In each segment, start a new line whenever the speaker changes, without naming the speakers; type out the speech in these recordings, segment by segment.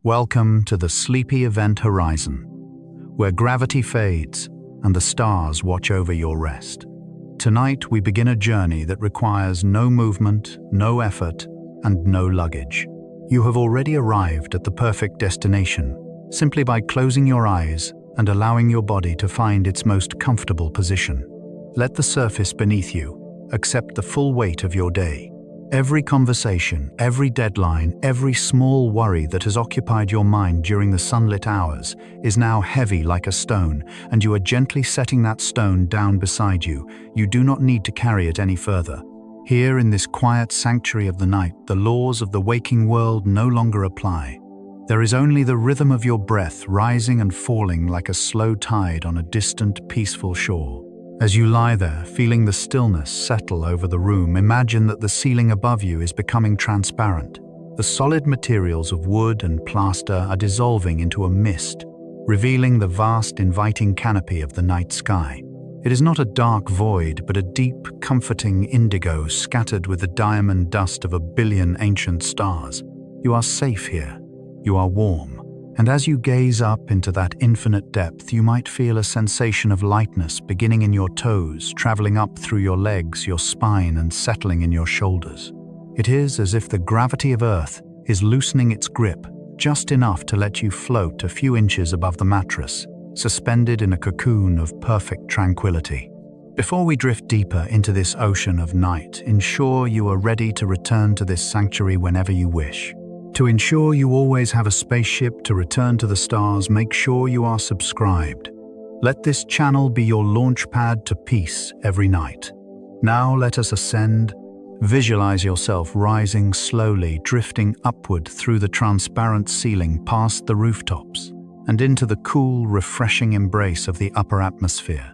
Welcome to the sleepy event horizon, where gravity fades and the stars watch over your rest. Tonight we begin a journey that requires no movement, no effort, and no luggage. You have already arrived at the perfect destination, simply by closing your eyes and allowing your body to find its most comfortable position. Let the surface beneath you accept the full weight of your day. Every conversation, every deadline, every small worry that has occupied your mind during the sunlit hours is now heavy like a stone, and you are gently setting that stone down beside you. You do not need to carry it any further. Here in this quiet sanctuary of the night, the laws of the waking world no longer apply. There is only the rhythm of your breath rising and falling like a slow tide on a distant, peaceful shore. As you lie there, feeling the stillness settle over the room, imagine that the ceiling above you is becoming transparent. The solid materials of wood and plaster are dissolving into a mist, revealing the vast, inviting canopy of the night sky. It is not a dark void, but a deep, comforting indigo scattered with the diamond dust of a billion ancient stars. You are safe here. You are warm. And as you gaze up into that infinite depth, you might feel a sensation of lightness beginning in your toes, traveling up through your legs, your spine, and settling in your shoulders. It is as if the gravity of Earth is loosening its grip just enough to let you float a few inches above the mattress, suspended in a cocoon of perfect tranquility. Before we drift deeper into this ocean of night, ensure you are ready to return to this sanctuary whenever you wish. To ensure you always have a spaceship to return to the stars, make sure you are subscribed. Let this channel be your launch pad to peace every night. Now let us ascend. Visualize yourself rising slowly, drifting upward through the transparent ceiling past the rooftops and into the cool, refreshing embrace of the upper atmosphere.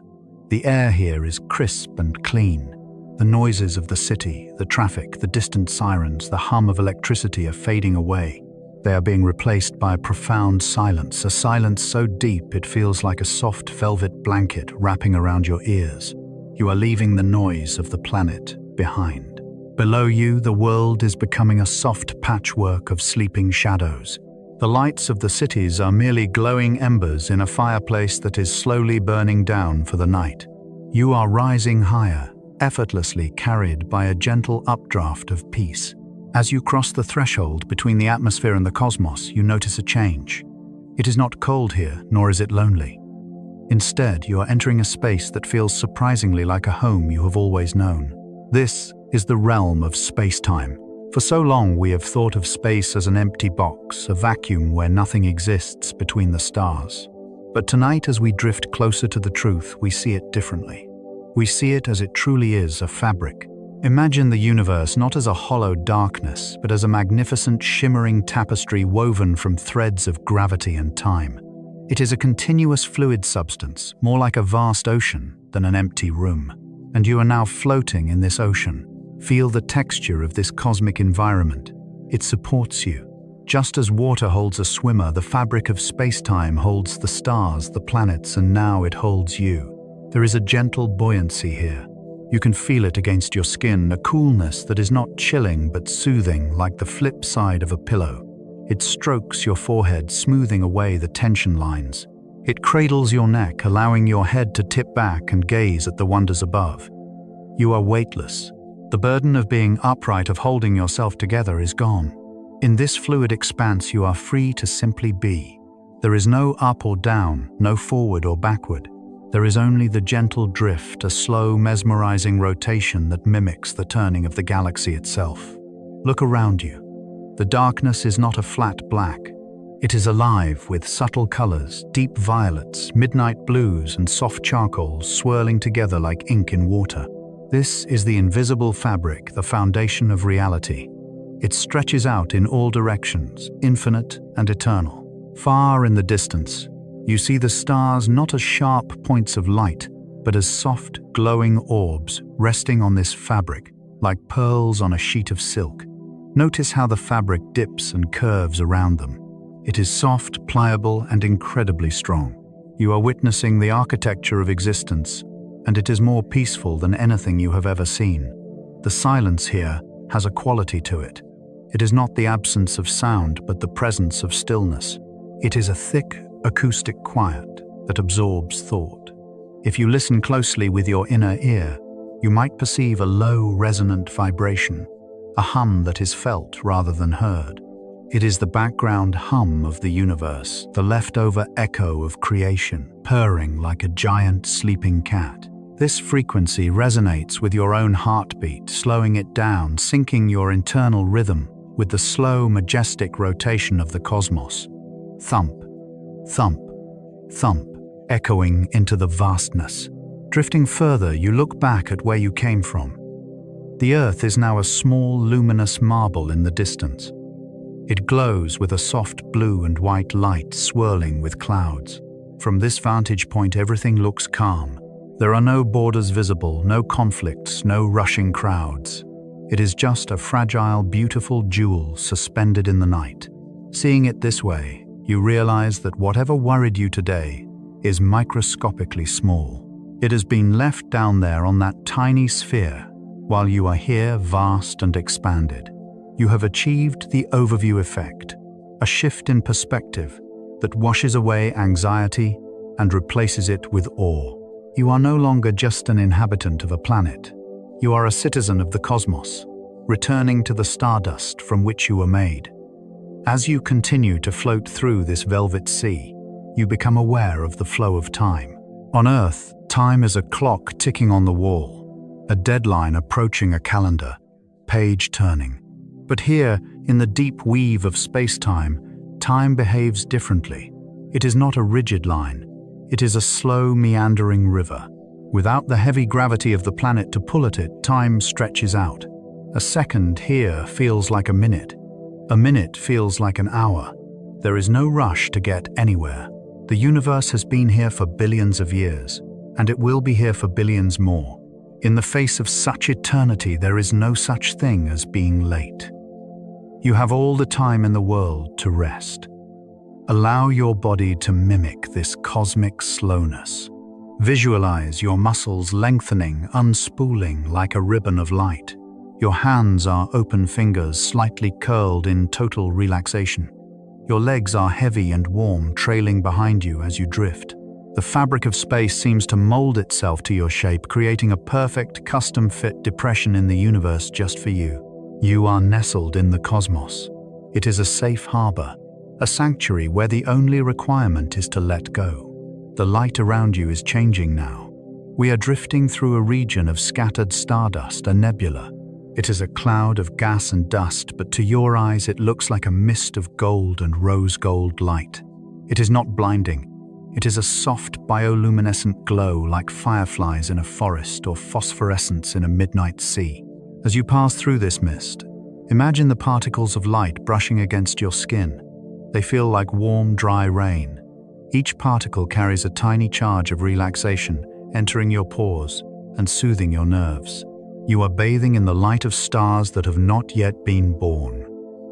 The air here is crisp and clean. The noises of the city, the traffic, the distant sirens, the hum of electricity are fading away. They are being replaced by a profound silence, a silence so deep it feels like a soft velvet blanket wrapping around your ears. You are leaving the noise of the planet behind. Below you, the world is becoming a soft patchwork of sleeping shadows. The lights of the cities are merely glowing embers in a fireplace that is slowly burning down for the night. You are rising higher, effortlessly carried by a gentle updraft of peace. As you cross the threshold between the atmosphere and the cosmos, you notice a change. It is not cold here, nor is it lonely. Instead, you are entering a space that feels surprisingly like a home you have always known. This is the realm of space-time. For so long, we have thought of space as an empty box, a vacuum where nothing exists between the stars. But tonight, as we drift closer to the truth, we see it differently. We see it as it truly is, a fabric. Imagine the universe not as a hollow darkness, but as a magnificent, shimmering tapestry woven from threads of gravity and time. It is a continuous fluid substance, more like a vast ocean than an empty room. And you are now floating in this ocean. Feel the texture of this cosmic environment. It supports you. Just as water holds a swimmer, the fabric of space-time holds the stars, the planets, and now it holds you. There is a gentle buoyancy here. You can feel it against your skin, a coolness that is not chilling but soothing, like the flip side of a pillow. It strokes your forehead, smoothing away the tension lines. It cradles your neck, allowing your head to tip back and gaze at the wonders above. You are weightless. The burden of being upright, of holding yourself together, is gone. In this fluid expanse, you are free to simply be. There is no up or down, no forward or backward. There is only the gentle drift, a slow, mesmerizing rotation that mimics the turning of the galaxy itself. Look around you. The darkness is not a flat black. It is alive with subtle colors, deep violets, midnight blues, and soft charcoals swirling together like ink in water. This is the invisible fabric, the foundation of reality. It stretches out in all directions, infinite and eternal. Far in the distance, you see the stars not as sharp points of light, but as soft, glowing orbs resting on this fabric, like pearls on a sheet of silk. Notice how the fabric dips and curves around them. It is soft, pliable, and incredibly strong. You are witnessing the architecture of existence, and it is more peaceful than anything you have ever seen. The silence here has a quality to it. It is not the absence of sound, but the presence of stillness. It is a thick, acoustic quiet that absorbs thought. If you listen closely with your inner ear, you might perceive a low, resonant vibration, a hum that is felt rather than heard. It is the background hum of the universe, the leftover echo of creation, purring like a giant sleeping cat. This frequency resonates with your own heartbeat, slowing it down, syncing your internal rhythm with the slow, majestic rotation of the cosmos. Thump, thump, thump, echoing into the vastness. Drifting further, you look back at where you came from. The Earth is now a small, luminous marble in the distance. It glows with a soft blue and white light swirling with clouds. From this vantage point, everything looks calm. There are no borders visible, no conflicts, no rushing crowds. It is just a fragile, beautiful jewel suspended in the night. Seeing it this way, you realize that whatever worried you today is microscopically small. It has been left down there on that tiny sphere, while you are here vast and expanded. You have achieved the overview effect, a shift in perspective that washes away anxiety and replaces it with awe. You are no longer just an inhabitant of a planet. You are a citizen of the cosmos, returning to the stardust from which you were made. As you continue to float through this velvet sea, you become aware of the flow of time. On Earth, time is a clock ticking on the wall, a deadline approaching a calendar, page turning. But here, in the deep weave of space-time, time behaves differently. It is not a rigid line. It is a slow, meandering river. Without the heavy gravity of the planet to pull at it, time stretches out. A second here feels like a minute. A minute feels like an hour. There is no rush to get anywhere. The universe has been here for billions of years, and it will be here for billions more. In the face of such eternity, there is no such thing as being late. You have all the time in the world to rest. Allow your body to mimic this cosmic slowness. Visualize your muscles lengthening, unspooling like a ribbon of light. Your hands are open fingers, slightly curled in total relaxation. Your legs are heavy and warm, trailing behind you as you drift. The fabric of space seems to mold itself to your shape, creating a perfect, custom-fit depression in the universe just for you. You are nestled in the cosmos. It is a safe harbor, a sanctuary where the only requirement is to let go. The light around you is changing now. We are drifting through a region of scattered stardust, a nebula. It is a cloud of gas and dust, but to your eyes it looks like a mist of gold and rose gold light. It is not blinding. It is a soft bioluminescent glow like fireflies in a forest or phosphorescence in a midnight sea. As you pass through this mist, imagine the particles of light brushing against your skin. They feel like warm, dry rain. Each particle carries a tiny charge of relaxation, entering your pores and soothing your nerves. You are bathing in the light of stars that have not yet been born.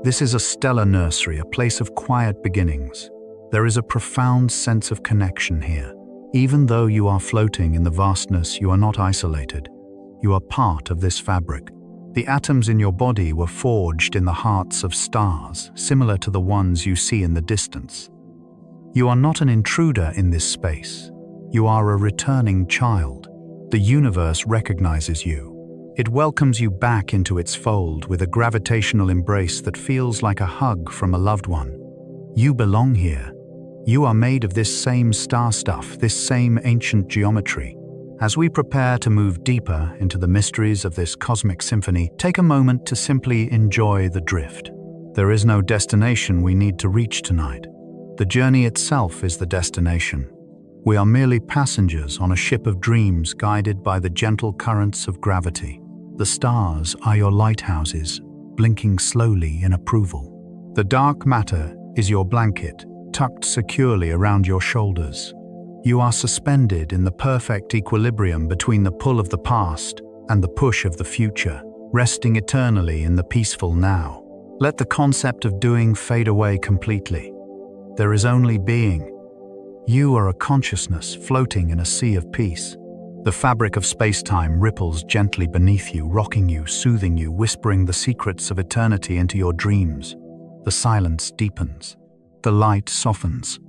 This is a stellar nursery, a place of quiet beginnings. There is a profound sense of connection here. Even though you are floating in the vastness, you are not isolated. You are part of this fabric. The atoms in your body were forged in the hearts of stars, similar to the ones you see in the distance. You are not an intruder in this space. You are a returning child. The universe recognizes you. It welcomes you back into its fold with a gravitational embrace that feels like a hug from a loved one. You belong here. You are made of this same star stuff, this same ancient geometry. As we prepare to move deeper into the mysteries of this cosmic symphony, take a moment to simply enjoy the drift. There is no destination we need to reach tonight. The journey itself is the destination. We are merely passengers on a ship of dreams guided by the gentle currents of gravity. The stars are your lighthouses, blinking slowly in approval. The dark matter is your blanket, tucked securely around your shoulders. You are suspended in the perfect equilibrium between the pull of the past and the push of the future, resting eternally in the peaceful now. Let the concept of doing fade away completely. There is only being. You are a consciousness floating in a sea of peace. The fabric of space-time ripples gently beneath you, rocking you, soothing you, whispering the secrets of eternity into your dreams. The silence deepens. The light softens.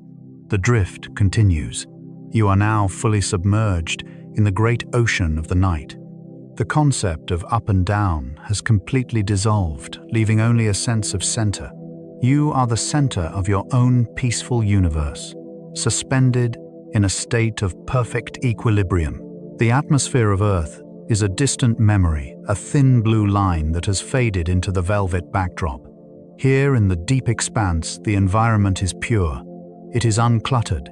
The drift continues. You are now fully submerged in the great ocean of the night. The concept of up and down has completely dissolved, leaving only a sense of center. You are the center of your own peaceful universe, suspended in a state of perfect equilibrium. The atmosphere of Earth is a distant memory, a thin blue line that has faded into the velvet backdrop. Here in the deep expanse, the environment is pure. It is uncluttered.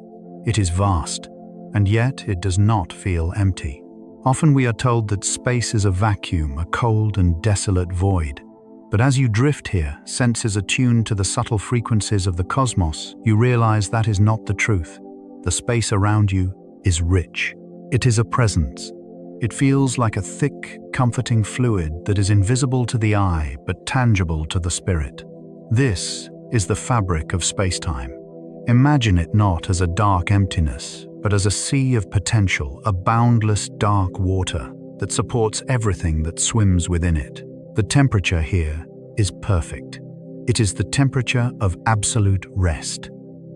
It is vast. And yet it does not feel empty. Often we are told that space is a vacuum, a cold and desolate void. But as you drift here, senses attuned to the subtle frequencies of the cosmos, you realize that is not the truth. The space around you is rich. It is a presence. It feels like a thick, comforting fluid that is invisible to the eye but tangible to the spirit. This is the fabric of space-time. Imagine it not as a dark emptiness, but as a sea of potential, a boundless dark water that supports everything that swims within it. The temperature here is perfect. It is the temperature of absolute rest.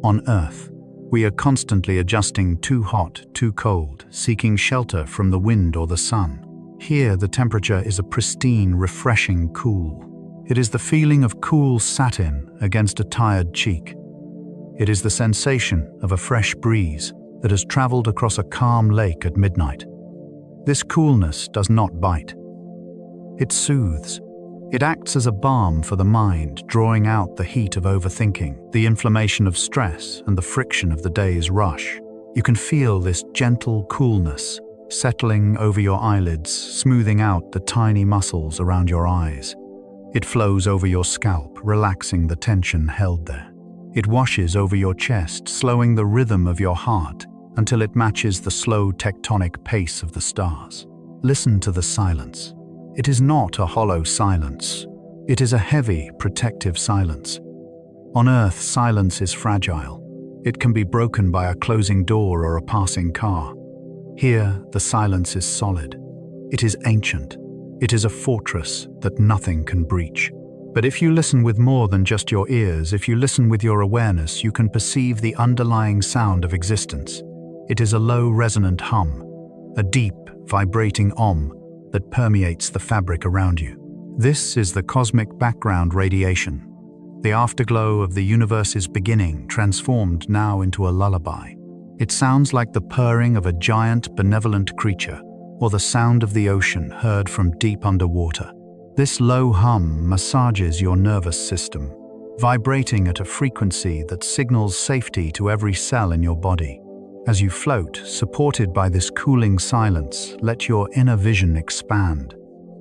On Earth, we are constantly adjusting too hot, too cold, seeking shelter from the wind or the sun. Here, the temperature is a pristine, refreshing cool. It is the feeling of cool satin against a tired cheek. It is the sensation of a fresh breeze that has traveled across a calm lake at midnight. This coolness does not bite. It soothes. It acts as a balm for the mind, drawing out the heat of overthinking, the inflammation of stress, and the friction of the day's rush. You can feel this gentle coolness settling over your eyelids, smoothing out the tiny muscles around your eyes. It flows over your scalp, relaxing the tension held there. It washes over your chest, slowing the rhythm of your heart until it matches the slow tectonic pace of the stars. Listen to the silence. It is not a hollow silence. It is a heavy, protective silence. On Earth, silence is fragile. It can be broken by a closing door or a passing car. Here, the silence is solid. It is ancient. It is a fortress that nothing can breach. But if you listen with more than just your ears, if you listen with your awareness, you can perceive the underlying sound of existence. It is a low, resonant hum, a deep, vibrating om that permeates the fabric around you. This is the cosmic background radiation, the afterglow of the universe's beginning, transformed now into a lullaby. It sounds like the purring of a giant, benevolent creature, or the sound of the ocean heard from deep underwater. This low hum massages your nervous system, vibrating at a frequency that signals safety to every cell in your body. As you float, supported by this cooling silence, let your inner vision expand.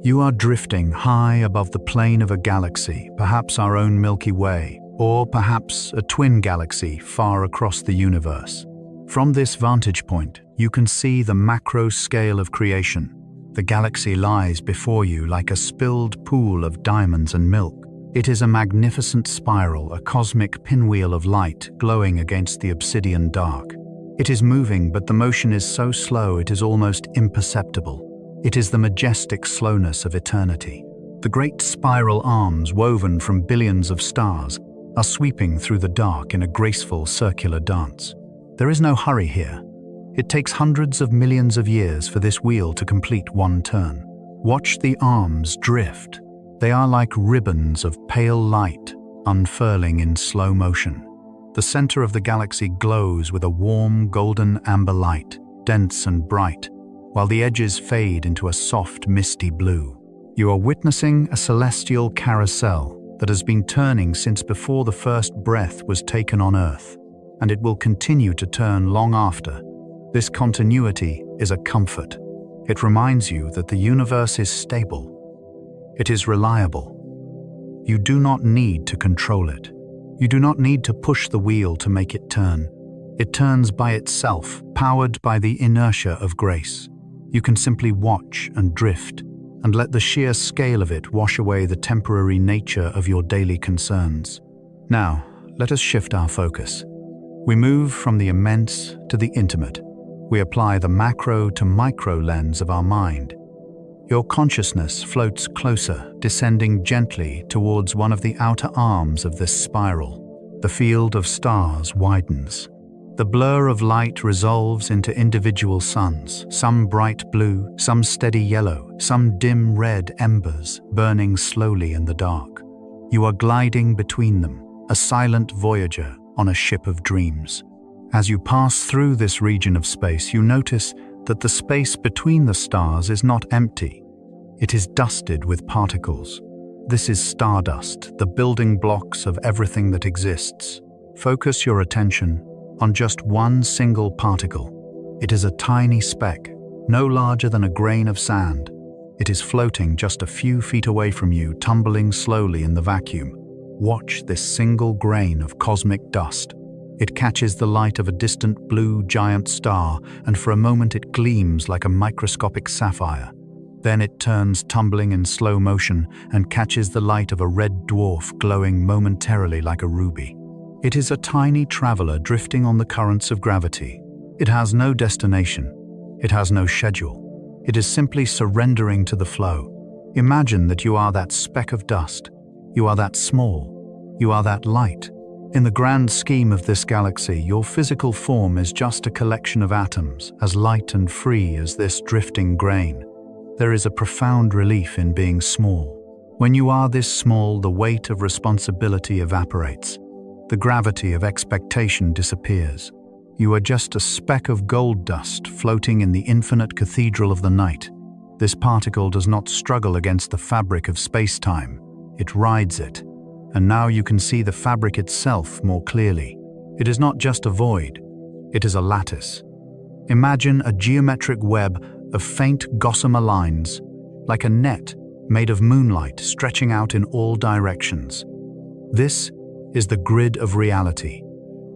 You are drifting high above the plane of a galaxy, perhaps our own Milky Way, or perhaps a twin galaxy far across the universe. From this vantage point, you can see the macro scale of creation. The galaxy lies before you like a spilled pool of diamonds and milk. It is a magnificent spiral, a cosmic pinwheel of light glowing against the obsidian dark. It is moving, but the motion is so slow it is almost imperceptible. It is the majestic slowness of eternity. The great spiral arms, woven from billions of stars, are sweeping through the dark in a graceful circular dance. There is no hurry here. It takes hundreds of millions of years for this wheel to complete one turn. Watch the arms drift. They are like ribbons of pale light unfurling in slow motion. The center of the galaxy glows with a warm golden amber light, dense and bright, while the edges fade into a soft misty blue. You are witnessing a celestial carousel that has been turning since before the first breath was taken on Earth, and it will continue to turn long after. This continuity is a comfort. It reminds you that the universe is stable. It is reliable. You do not need to control it. You do not need to push the wheel to make it turn. It turns by itself, powered by the inertia of grace. You can simply watch and drift, and let the sheer scale of it wash away the temporary nature of your daily concerns. Now, let us shift our focus. We move from the immense to the intimate. We apply the macro to micro lens of our mind. Your consciousness floats closer, descending gently towards one of the outer arms of this spiral. The field of stars widens. The blur of light resolves into individual suns, some bright blue, some steady yellow, some dim red embers burning slowly in the dark. You are gliding between them, a silent voyager on a ship of dreams. As you pass through this region of space, you notice that the space between the stars is not empty. It is dusted with particles. This is stardust, the building blocks of everything that exists. Focus your attention on just one single particle. It is a tiny speck, no larger than a grain of sand. It is floating just a few feet away from you, tumbling slowly in the vacuum. Watch this single grain of cosmic dust. It catches the light of a distant blue giant star, and for a moment it gleams like a microscopic sapphire. Then it turns tumbling in slow motion and catches the light of a red dwarf glowing momentarily like a ruby. It is a tiny traveler drifting on the currents of gravity. It has no destination. It has no schedule. It is simply surrendering to the flow. Imagine that you are that speck of dust. You are that small. You are that light. In the grand scheme of this galaxy, your physical form is just a collection of atoms, as light and free as this drifting grain. There is a profound relief in being small. When you are this small, the weight of responsibility evaporates. The gravity of expectation disappears. You are just a speck of gold dust floating in the infinite cathedral of the night. This particle does not struggle against the fabric of space-time. It rides it. And now you can see the fabric itself more clearly. It is not just a void. It is a lattice. Imagine a geometric web of faint gossamer lines, like a net made of moonlight stretching out in all directions. This is the grid of reality.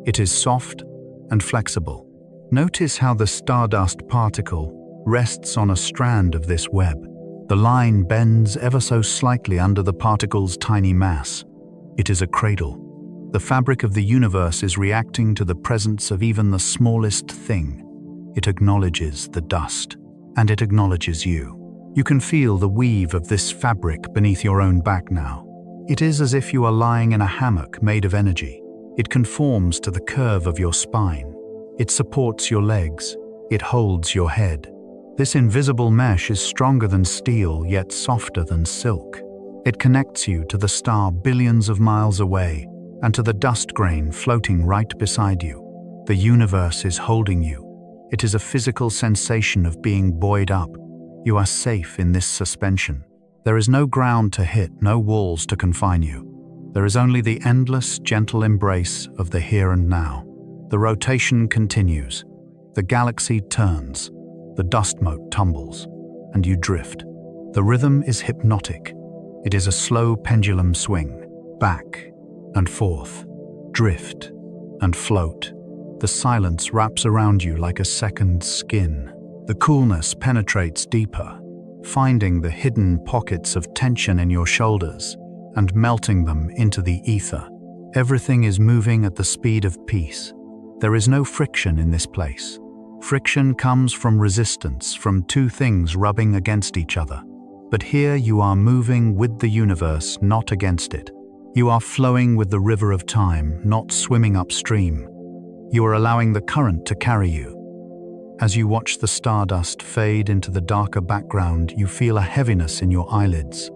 It is soft and flexible. Notice how the stardust particle rests on a strand of this web. The line bends ever so slightly under the particle's tiny mass. It is a cradle. The fabric of the universe is reacting to the presence of even the smallest thing. It acknowledges the dust, and it acknowledges you. You can feel the weave of this fabric beneath your own back now. It is as if you are lying in a hammock made of energy. It conforms to the curve of your spine. It supports your legs. It holds your head. This invisible mesh is stronger than steel, yet softer than silk. It connects you to the star billions of miles away and to the dust grain floating right beside you. The universe is holding you. It is a physical sensation of being buoyed up. You are safe in this suspension. There is no ground to hit, no walls to confine you. There is only the endless, gentle embrace of the here and now. The rotation continues. The galaxy turns. The dust mote tumbles. And you drift. The rhythm is hypnotic. It is a slow pendulum swing. Back and forth. Drift and float. The silence wraps around you like a second skin. The coolness penetrates deeper, finding the hidden pockets of tension in your shoulders and melting them into the ether. Everything is moving at the speed of peace. There is no friction in this place. Friction comes from resistance, from two things rubbing against each other. But here you are moving with the universe, not against it. You are flowing with the river of time, not swimming upstream. You are allowing the current to carry you. As you watch the stardust fade into the darker background, you feel a heaviness in your eyelids.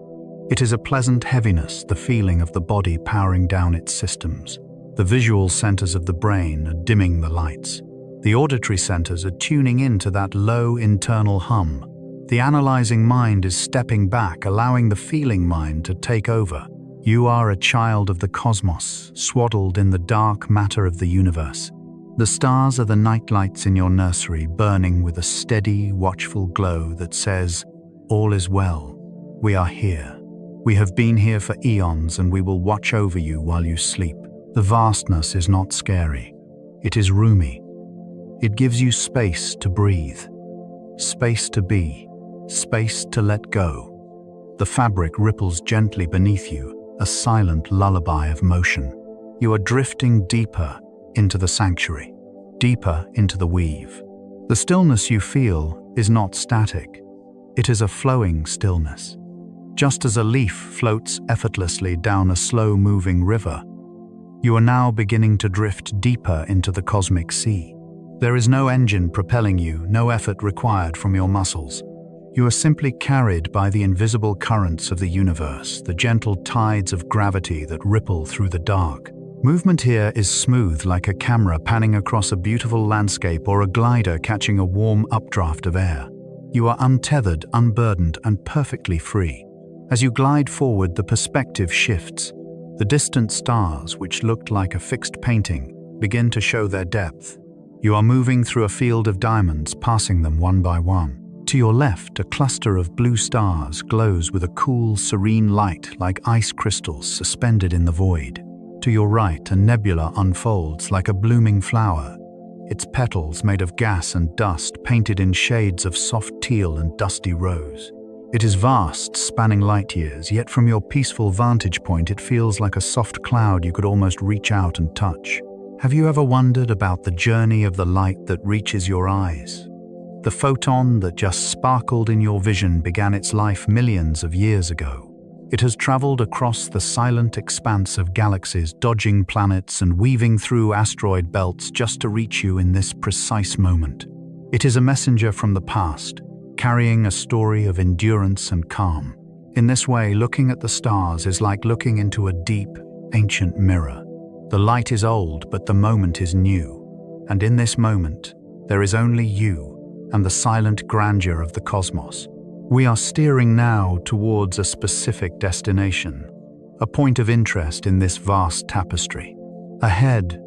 It is a pleasant heaviness, the feeling of the body powering down its systems. The visual centers of the brain are dimming the lights. The auditory centers are tuning into that low internal hum. The analyzing mind is stepping back, allowing the feeling mind to take over. You are a child of the cosmos, swaddled in the dark matter of the universe. The stars are the nightlights in your nursery, burning with a steady, watchful glow that says, "All is well. We are here. We have been here for eons, and we will watch over you while you sleep." The vastness is not scary. It is roomy. It gives you space to breathe, space to be, space to let go. The fabric ripples gently beneath you, a silent lullaby of motion. You are drifting deeper into the sanctuary, deeper into the weave. The stillness you feel is not static. It is a flowing stillness. Just as a leaf floats effortlessly down a slow-moving river, you are now beginning to drift deeper into the cosmic sea. There is no engine propelling you, no effort required from your muscles. You are simply carried by the invisible currents of the universe, the gentle tides of gravity that ripple through the dark. Movement here is smooth, like a camera panning across a beautiful landscape or a glider catching a warm updraft of air. You are untethered, unburdened, and perfectly free. As you glide forward, the perspective shifts. The distant stars, which looked like a fixed painting, begin to show their depth. You are moving through a field of diamonds, passing them one by one. To your left, a cluster of blue stars glows with a cool, serene light like ice crystals suspended in the void. To your right, a nebula unfolds like a blooming flower, its petals made of gas and dust painted in shades of soft teal and dusty rose. It is vast, spanning light years, yet from your peaceful vantage point it feels like a soft cloud you could almost reach out and touch. Have you ever wondered about the journey of the light that reaches your eyes? The photon that just sparkled in your vision began its life millions of years ago. It has traveled across the silent expanse of galaxies, dodging planets and weaving through asteroid belts just to reach you in this precise moment. It is a messenger from the past, carrying a story of endurance and calm. In this way, looking at the stars is like looking into a deep, ancient mirror. The light is old, but the moment is new. And in this moment, there is only you and the silent grandeur of the cosmos. We are steering now towards a specific destination, a point of interest in this vast tapestry. Ahead,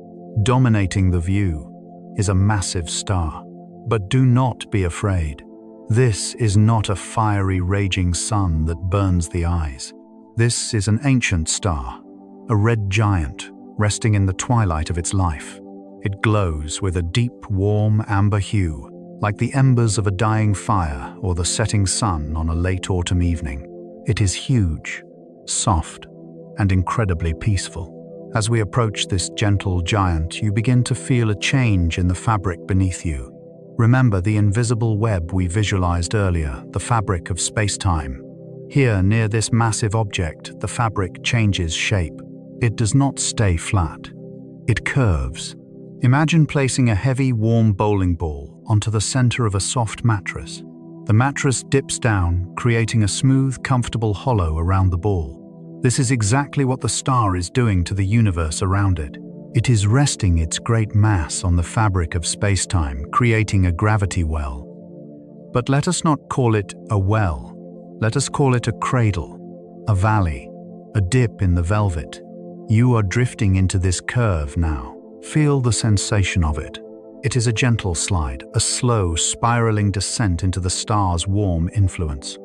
dominating the view, is a massive star. But do not be afraid. This is not a fiery, raging sun that burns the eyes. This is an ancient star, a red giant resting in the twilight of its life. It glows with a deep, warm amber hue, like the embers of a dying fire or the setting sun on a late autumn evening. It is huge, soft, and incredibly peaceful. As we approach this gentle giant, you begin to feel a change in the fabric beneath you. Remember the invisible web we visualized earlier, the fabric of space-time. Here, near this massive object, the fabric changes shape. It does not stay flat. It curves. Imagine placing a heavy, warm bowling ball onto the center of a soft mattress. The mattress dips down, creating a smooth, comfortable hollow around the ball. This is exactly what the star is doing to the universe around it. It is resting its great mass on the fabric of space-time, creating a gravity well. But let us not call it a well. Let us call it a cradle, a valley, a dip in the velvet. You are drifting into this curve now. Feel the sensation of it. It is a gentle slide, a slow, spiraling descent into the star's warm influence.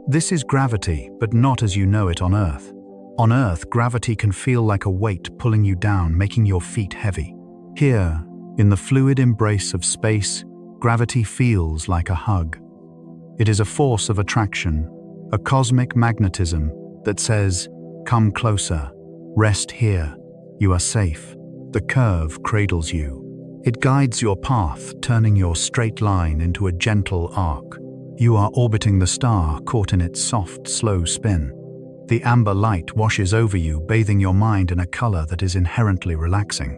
This is gravity, but not as you know it on Earth. On Earth, gravity can feel like a weight pulling you down, making your feet heavy. Here, in the fluid embrace of space, gravity feels like a hug. It is a force of attraction, a cosmic magnetism that says, "Come closer, rest here, you are safe." The curve cradles you. It guides your path, turning your straight line into a gentle arc. You are orbiting the star, caught in its soft, slow spin. The amber light washes over you, bathing your mind in a color that is inherently relaxing.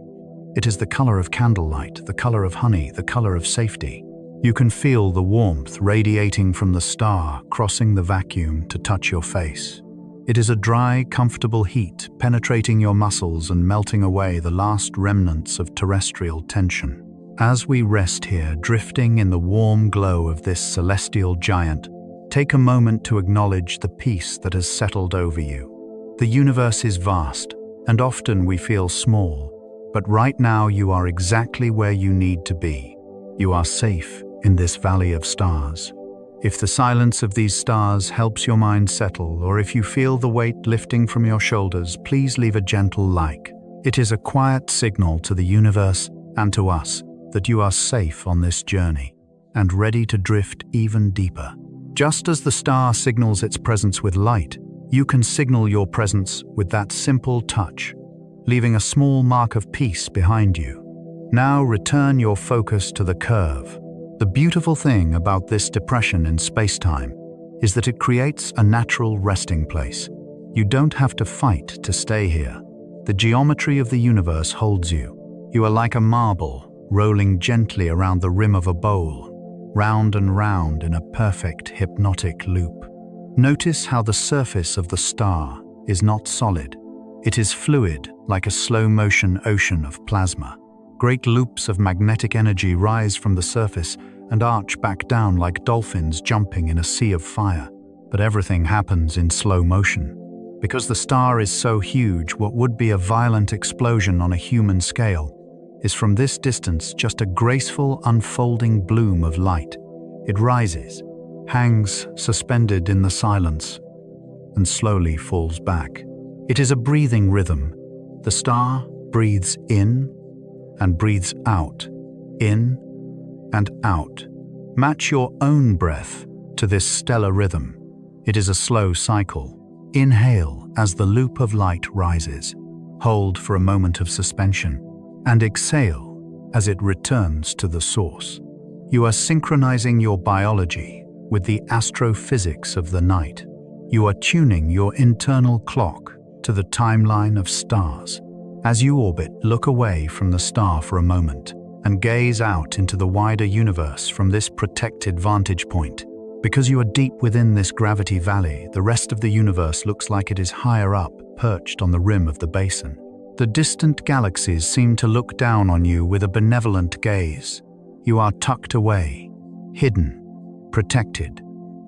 It is the color of candlelight, the color of honey, the color of safety. You can feel the warmth radiating from the star, crossing the vacuum to touch your face. It is a dry, comfortable heat, penetrating your muscles and melting away the last remnants of terrestrial tension. As we rest here, drifting in the warm glow of this celestial giant, take a moment to acknowledge the peace that has settled over you. The universe is vast, and often we feel small, but right now you are exactly where you need to be. You are safe in this valley of stars. If the silence of these stars helps your mind settle, or if you feel the weight lifting from your shoulders, please leave a gentle like. It is a quiet signal to the universe and to us that you are safe on this journey and ready to drift even deeper. Just as the star signals its presence with light, you can signal your presence with that simple touch, leaving a small mark of peace behind you. Now return your focus to the curve. The beautiful thing about this depression in space-time is that it creates a natural resting place. You don't have to fight to stay here. The geometry of the universe holds you. You are like a marble, rolling gently around the rim of a bowl, round and round in a perfect hypnotic loop. Notice how the surface of the star is not solid. It is fluid, like a slow-motion ocean of plasma. Great loops of magnetic energy rise from the surface and arch back down like dolphins jumping in a sea of fire. But everything happens in slow motion. Because the star is so huge, what would be a violent explosion on a human scale is from this distance just a graceful unfolding bloom of light. It rises, hangs suspended in the silence, and slowly falls back. It is a breathing rhythm. The star breathes in and breathes out, in and out. Match your own breath to this stellar rhythm. It is a slow cycle. Inhale as the loop of light rises. Hold for a moment of suspension, and exhale as it returns to the source. You are synchronizing your biology with the astrophysics of the night. You are tuning your internal clock to the timeline of stars. As you orbit, look away from the star for a moment and gaze out into the wider universe from this protected vantage point. Because you are deep within this gravity valley, the rest of the universe looks like it is higher up, perched on the rim of the basin. The distant galaxies seem to look down on you with a benevolent gaze. You are tucked away, hidden, protected.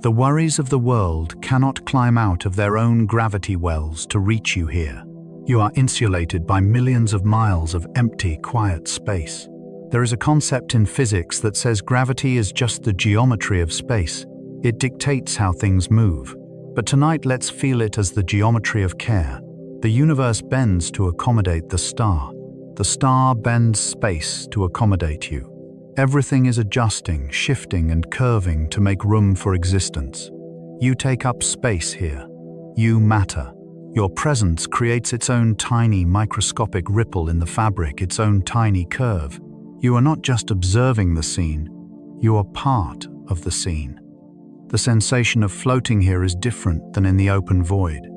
The worries of the world cannot climb out of their own gravity wells to reach you here. You are insulated by millions of miles of empty, quiet space. There is a concept in physics that says gravity is just the geometry of space. It dictates how things move. But tonight, let's feel it as the geometry of care. The universe bends to accommodate the star. The star bends space to accommodate you. Everything is adjusting, shifting, and curving to make room for existence. You take up space here. You matter. Your presence creates its own tiny microscopic ripple in the fabric, its own tiny curve. You are not just observing the scene, you are part of the scene. The sensation of floating here is different than in the open void.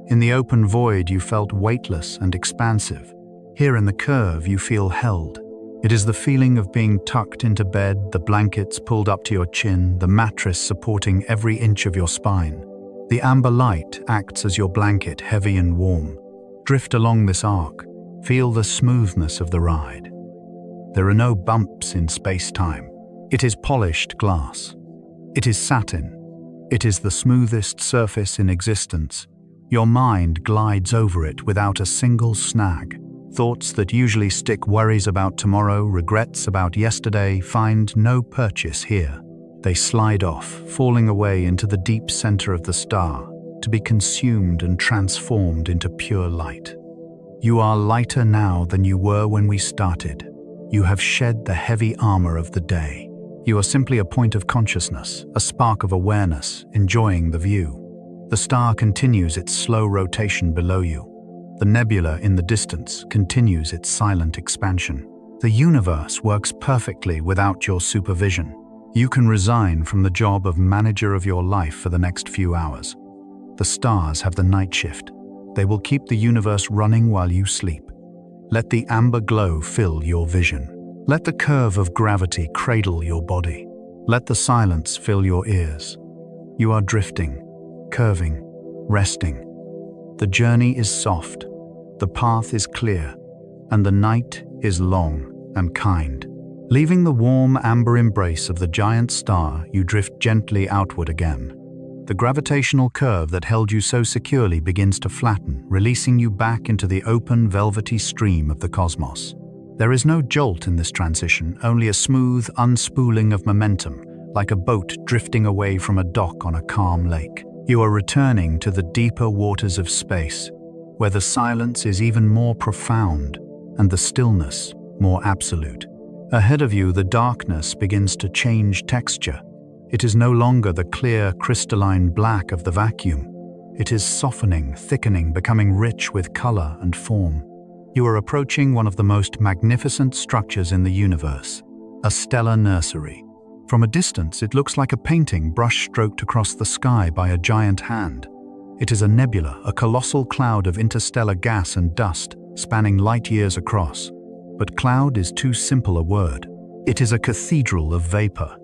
In the open void, you felt weightless and expansive. Here in the curve, you feel held. It is the feeling of being tucked into bed, the blankets pulled up to your chin, the mattress supporting every inch of your spine. The amber light acts as your blanket, heavy and warm. Drift along this arc. Feel the smoothness of the ride. There are no bumps in space-time. It is polished glass. It is satin. It is the smoothest surface in existence. Your mind glides over it without a single snag. Thoughts that usually stick, worries about tomorrow, regrets about yesterday, find no purchase here. They slide off, falling away into the deep center of the star, to be consumed and transformed into pure light. You are lighter now than you were when we started. You have shed the heavy armor of the day. You are simply a point of consciousness, a spark of awareness, enjoying the view. The star continues its slow rotation below you. The nebula in the distance continues its silent expansion. The universe works perfectly without your supervision. You can resign from the job of manager of your life for the next few hours. The stars have the night shift. They will keep the universe running while you sleep. Let the amber glow fill your vision. Let the curve of gravity cradle your body. Let the silence fill your ears. You are drifting, curving, resting. The journey is soft, the path is clear, and the night is long and kind. Leaving the warm amber embrace of the giant star, you drift gently outward again. The gravitational curve that held you so securely begins to flatten, releasing you back into the open, velvety stream of the cosmos. There is no jolt in this transition, only a smooth unspooling of momentum, like a boat drifting away from a dock on a calm lake. You are returning to the deeper waters of space, where the silence is even more profound and the stillness more absolute. Ahead of you, the darkness begins to change texture. It is no longer the clear, crystalline black of the vacuum. It is softening, thickening, becoming rich with color and form. You are approaching one of the most magnificent structures in the universe, a stellar nursery. From a distance, it looks like a painting brush-stroked across the sky by a giant hand. It is a nebula, a colossal cloud of interstellar gas and dust, spanning light years across. But cloud is too simple a word. It is a cathedral of vapor.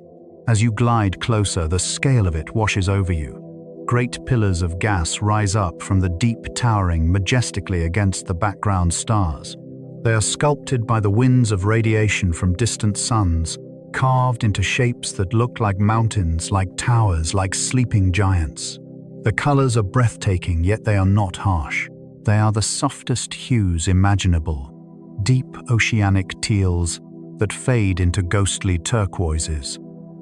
As you glide closer, the scale of it washes over you. Great pillars of gas rise up from the deep, towering majestically against the background stars. They are sculpted by the winds of radiation from distant suns, carved into shapes that look like mountains, like towers, like sleeping giants. The colors are breathtaking, yet they are not harsh. They are the softest hues imaginable, deep oceanic teals that fade into ghostly turquoises,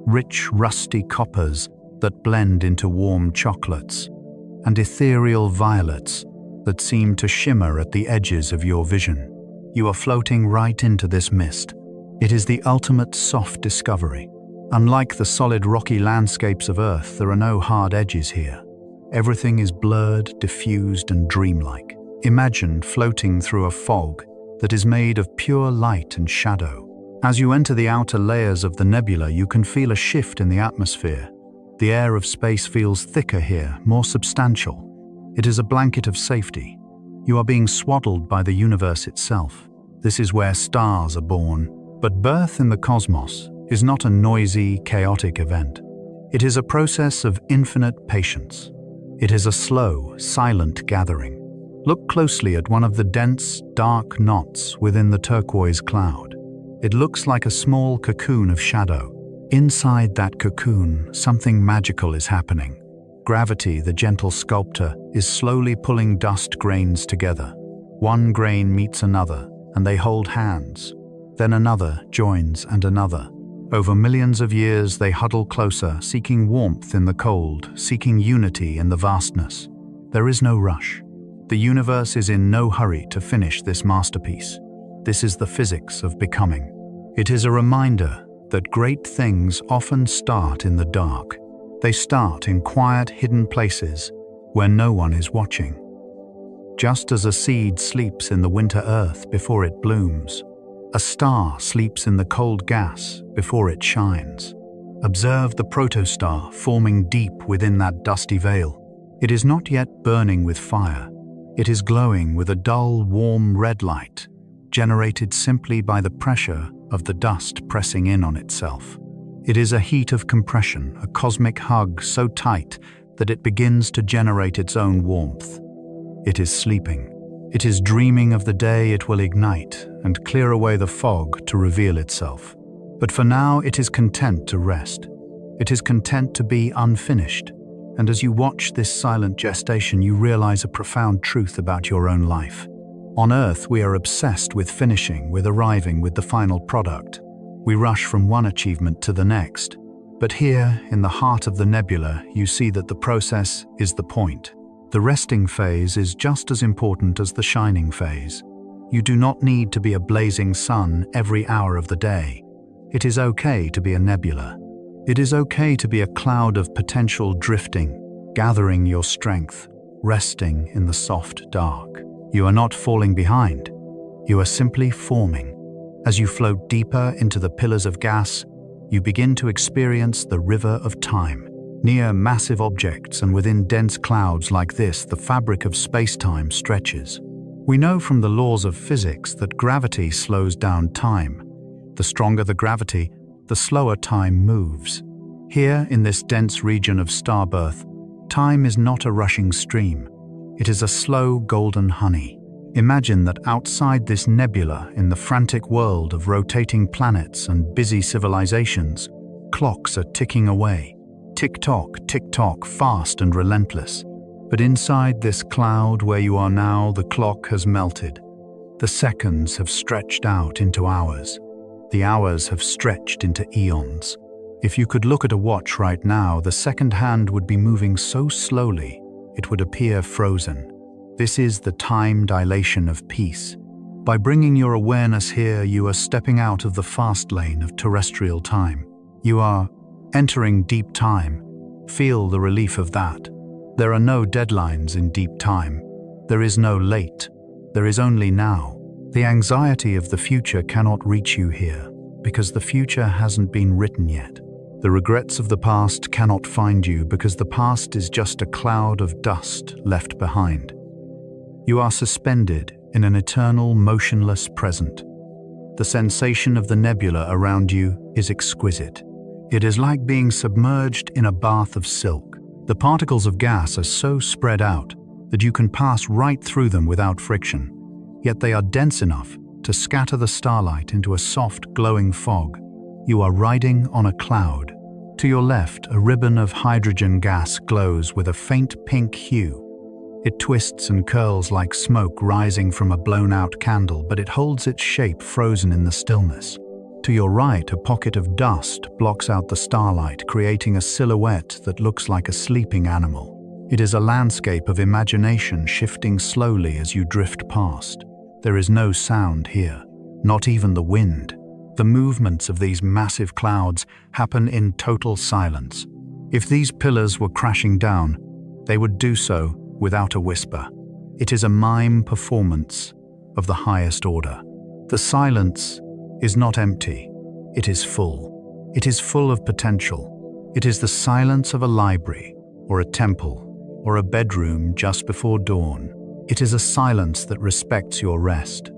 rich rusty coppers that blend into warm chocolates, and ethereal violets that seem to shimmer at the edges of your vision. You are floating right into this mist. It is the ultimate soft discovery. Unlike the solid rocky landscapes of Earth, there are no hard edges here. Everything is blurred, diffused, and dreamlike. Imagine floating through a fog that is made of pure light and shadow. As you enter the outer layers of the nebula, you can feel a shift in the atmosphere. The air of space feels thicker here, more substantial. It is a blanket of safety. You are being swaddled by the universe itself. This is where stars are born. But birth in the cosmos is not a noisy, chaotic event. It is a process of infinite patience. It is a slow, silent gathering. Look closely at one of the dense, dark knots within the turquoise cloud. It looks like a small cocoon of shadow. Inside that cocoon, something magical is happening. Gravity, the gentle sculptor, is slowly pulling dust grains together. One grain meets another, and they hold hands. Then another joins and another. Over millions of years, they huddle closer, seeking warmth in the cold, seeking unity in the vastness. There is no rush. The universe is in no hurry to finish this masterpiece. This is the physics of becoming. It is a reminder that great things often start in the dark. They start in quiet, hidden places where no one is watching. Just as a seed sleeps in the winter earth before it blooms, a star sleeps in the cold gas before it shines. Observe the protostar forming deep within that dusty veil. It is not yet burning with fire. It is glowing with a dull, warm red light, generated simply by the pressure of the dust pressing in on itself. It is a heat of compression, a cosmic hug so tight that it begins to generate its own warmth. It is sleeping. It is dreaming of the day it will ignite and clear away the fog to reveal itself. But for now, it is content to rest. It is content to be unfinished. And as you watch this silent gestation, you realize a profound truth about your own life. On Earth, we are obsessed with finishing, with arriving, with the final product. We rush from one achievement to the next. But here, in the heart of the nebula, you see that the process is the point. The resting phase is just as important as the shining phase. You do not need to be a blazing sun every hour of the day. It is okay to be a nebula. It is okay to be a cloud of potential drifting, gathering your strength, resting in the soft dark. You are not falling behind. You are simply forming. As you float deeper into the pillars of gas, you begin to experience the river of time. Near massive objects and within dense clouds like this, the fabric of space-time stretches. We know from the laws of physics that gravity slows down time. The stronger the gravity, the slower time moves. Here, in this dense region of starbirth, time is not a rushing stream. It is a slow golden honey. Imagine that outside this nebula, in the frantic world of rotating planets and busy civilizations, clocks are ticking away. Tick-tock, fast and relentless. But inside this cloud where you are now, the clock has melted. The seconds have stretched out into hours. The hours have stretched into eons. If you could look at a watch right now, the second hand would be moving so slowly, it would appear frozen. This is the time dilation of peace. By bringing your awareness here, you are stepping out of the fast lane of terrestrial time. You are entering deep time. Feel the relief of that. There are no deadlines in deep time. There is no late. There is only now. The anxiety of the future cannot reach you here, because the future hasn't been written yet. The regrets of the past cannot find you because the past is just a cloud of dust left behind. You are suspended in an eternal, motionless present. The sensation of the nebula around you is exquisite. It is like being submerged in a bath of silk. The particles of gas are so spread out that you can pass right through them without friction, yet they are dense enough to scatter the starlight into a soft, glowing fog. You are riding on a cloud. To your left, a ribbon of hydrogen gas glows with a faint pink hue. It twists and curls like smoke rising from a blown-out candle, but it holds its shape frozen in the stillness. To your right, a pocket of dust blocks out the starlight, creating a silhouette that looks like a sleeping animal. It is a landscape of imagination shifting slowly as you drift past. There is no sound here, not even the wind. The movements of these massive clouds happen in total silence. If these pillars were crashing down, they would do so without a whisper. It is a mime performance of the highest order. The silence is not empty, it is full. It is full of potential. It is the silence of a library, or a temple, or a bedroom just before dawn. It is a silence that respects your rest.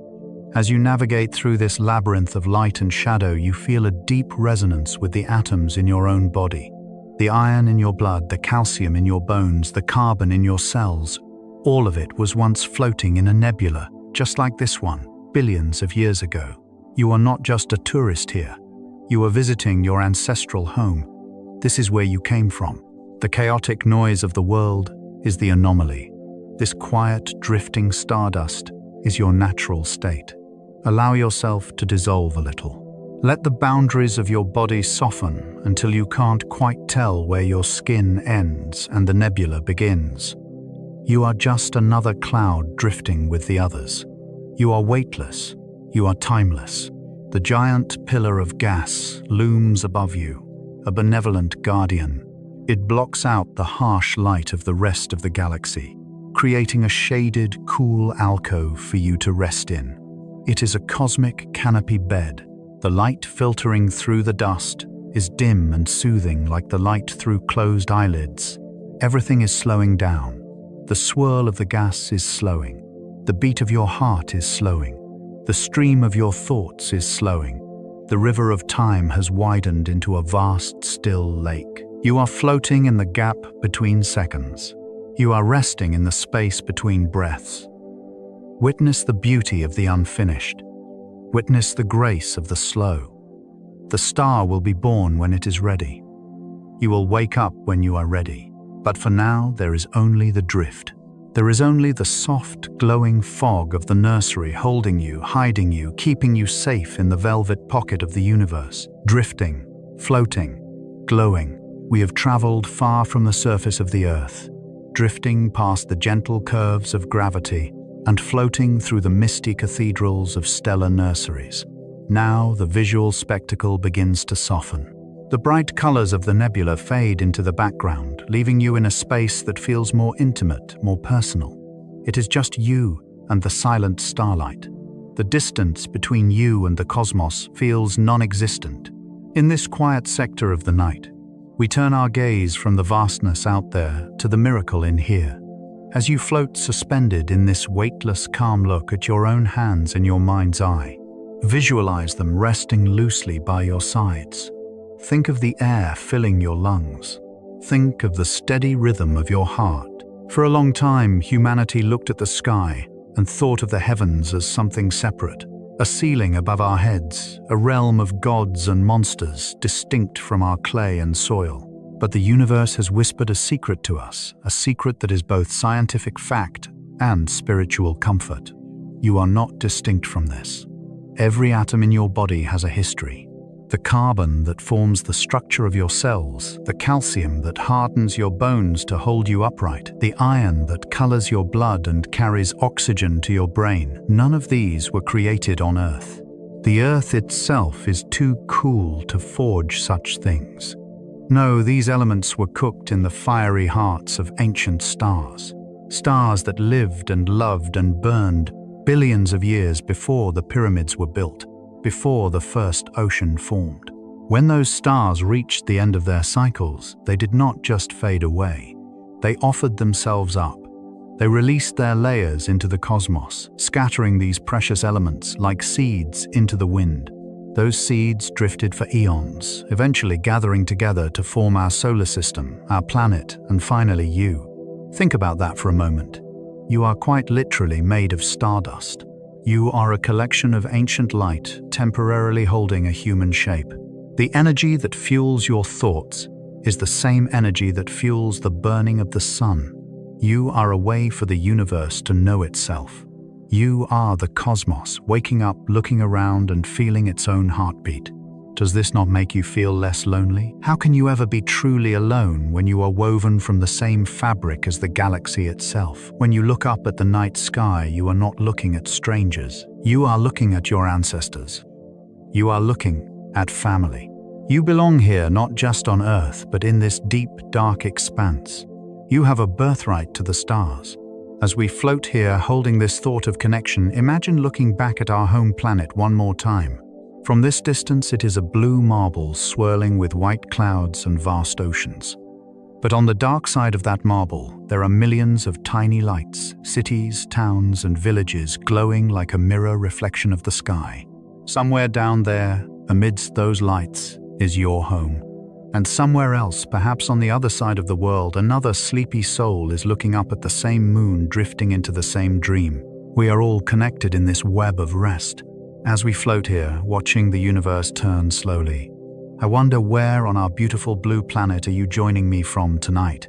As you navigate through this labyrinth of light and shadow, you feel a deep resonance with the atoms in your own body. The iron in your blood, the calcium in your bones, the carbon in your cells, all of it was once floating in a nebula, just like this one, billions of years ago. You are not just a tourist here. You are visiting your ancestral home. This is where you came from. The chaotic noise of the world is the anomaly. This quiet, drifting stardust is your natural state. Allow yourself to dissolve a little. Let the boundaries of your body soften until you can't quite tell where your skin ends and the nebula begins. You are just another cloud drifting with the others. You are weightless. You are timeless. The giant pillar of gas looms above you, a benevolent guardian. It blocks out the harsh light of the rest of the galaxy, creating a shaded, cool alcove for you to rest in. It is a cosmic canopy bed. The light filtering through the dust is dim and soothing like the light through closed eyelids. Everything is slowing down. The swirl of the gas is slowing. The beat of your heart is slowing. The stream of your thoughts is slowing. The river of time has widened into a vast, still lake. You are floating in the gap between seconds. You are resting in the space between breaths. Witness the beauty of the unfinished. Witness the grace of the slow. The star will be born when it is ready. You will wake up when you are ready. But for now, there is only the drift. There is only the soft, glowing fog of the nursery holding you, hiding you, keeping you safe in the velvet pocket of the universe. Drifting, floating, glowing. We have traveled far from the surface of the earth, drifting past the gentle curves of gravity and floating through the misty cathedrals of stellar nurseries. Now the visual spectacle begins to soften. The bright colors of the nebula fade into the background, leaving you in a space that feels more intimate, more personal. It is just you and the silent starlight. The distance between you and the cosmos feels non-existent. In this quiet sector of the night, we turn our gaze from the vastness out there to the miracle in here. As you float suspended in this weightless, calm look at your own hands in your mind's eye, visualize them resting loosely by your sides. Think of the air filling your lungs. Think of the steady rhythm of your heart. For a long time, humanity looked at the sky and thought of the heavens as something separate, a ceiling above our heads, a realm of gods and monsters distinct from our clay and soil. But the universe has whispered a secret to us, a secret that is both scientific fact and spiritual comfort. You are not distinct from this. Every atom in your body has a history. The carbon that forms the structure of your cells, the calcium that hardens your bones to hold you upright, the iron that colors your blood and carries oxygen to your brain, none of these were created on Earth. The Earth itself is too cool to forge such things. No, these elements were cooked in the fiery hearts of ancient stars. Stars that lived and loved and burned billions of years before the pyramids were built, before the first ocean formed. When those stars reached the end of their cycles, they did not just fade away. They offered themselves up. They released their layers into the cosmos, scattering these precious elements like seeds into the wind. Those seeds drifted for eons, eventually gathering together to form our solar system, our planet, and finally you. Think about that for a moment. You are quite literally made of stardust. You are a collection of ancient light, temporarily holding a human shape. The energy that fuels your thoughts is the same energy that fuels the burning of the sun. You are a way for the universe to know itself. You are the cosmos, waking up, looking around, and feeling its own heartbeat. Does this not make you feel less lonely? How can you ever be truly alone when you are woven from the same fabric as the galaxy itself? When you look up at the night sky, you are not looking at strangers. You are looking at your ancestors. You are looking at family. You belong here not just on Earth, but in this deep, dark expanse. You have a birthright to the stars. As we float here holding this thought of connection, imagine looking back at our home planet one more time. From this distance, it is a blue marble swirling with white clouds and vast oceans. But on the dark side of that marble, there are millions of tiny lights, cities, towns, and villages glowing like a mirror reflection of the sky. Somewhere down there, amidst those lights, is your home. And somewhere else, perhaps on the other side of the world, another sleepy soul is looking up at the same moon, drifting into the same dream. We are all connected in this web of rest. As we float here, watching the universe turn slowly, I wonder where on our beautiful blue planet are you joining me from tonight?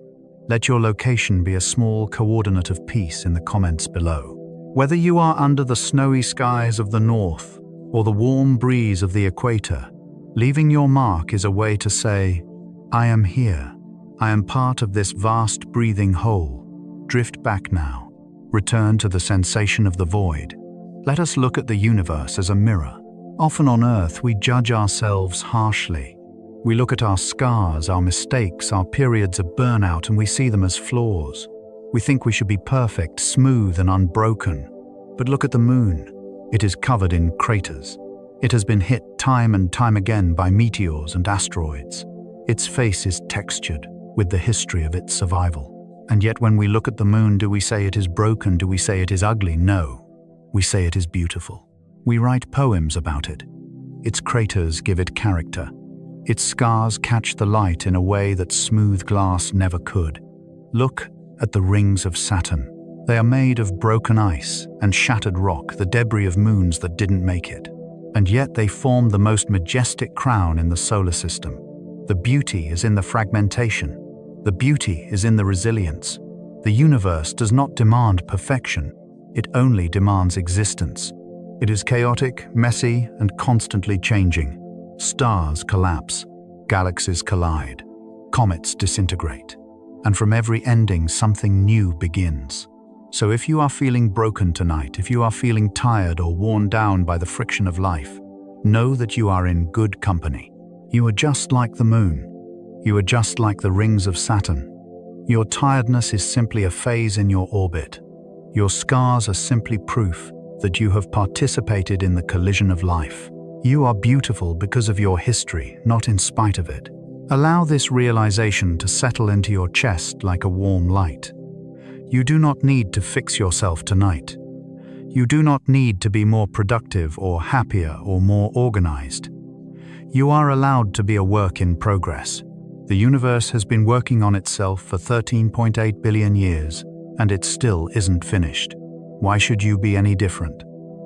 Let your location be a small coordinate of peace in the comments below. Whether you are under the snowy skies of the north or the warm breeze of the equator, leaving your mark is a way to say, I am here. I am part of this vast breathing whole. Drift back now. Return to the sensation of the void. Let us look at the universe as a mirror. Often on Earth, we judge ourselves harshly. We look at our scars, our mistakes, our periods of burnout, and we see them as flaws. We think we should be perfect, smooth, and unbroken. But look at the moon. It is covered in craters. It has been hit time and time again by meteors and asteroids. Its face is textured with the history of its survival. And yet when we look at the moon, do we say it is broken? Do we say it is ugly? No. We say it is beautiful. We write poems about it. Its craters give it character. Its scars catch the light in a way that smooth glass never could. Look at the rings of Saturn. They are made of broken ice and shattered rock, the debris of moons that didn't make it. And yet they form the most majestic crown in the solar system. The beauty is in the fragmentation. The beauty is in the resilience. The universe does not demand perfection. It only demands existence. It is chaotic, messy, and constantly changing. Stars collapse. Galaxies collide. Comets disintegrate. And from every ending, something new begins. So if you are feeling broken tonight, if you are feeling tired or worn down by the friction of life, know that you are in good company. You are just like the moon. You are just like the rings of Saturn. Your tiredness is simply a phase in your orbit. Your scars are simply proof that you have participated in the collision of life. You are beautiful because of your history, not in spite of it. Allow this realization to settle into your chest like a warm light. You do not need to fix yourself tonight. You do not need to be more productive or happier or more organized. You are allowed to be a work in progress. The universe has been working on itself for 13.8 billion years, and it still isn't finished. Why should you be any different?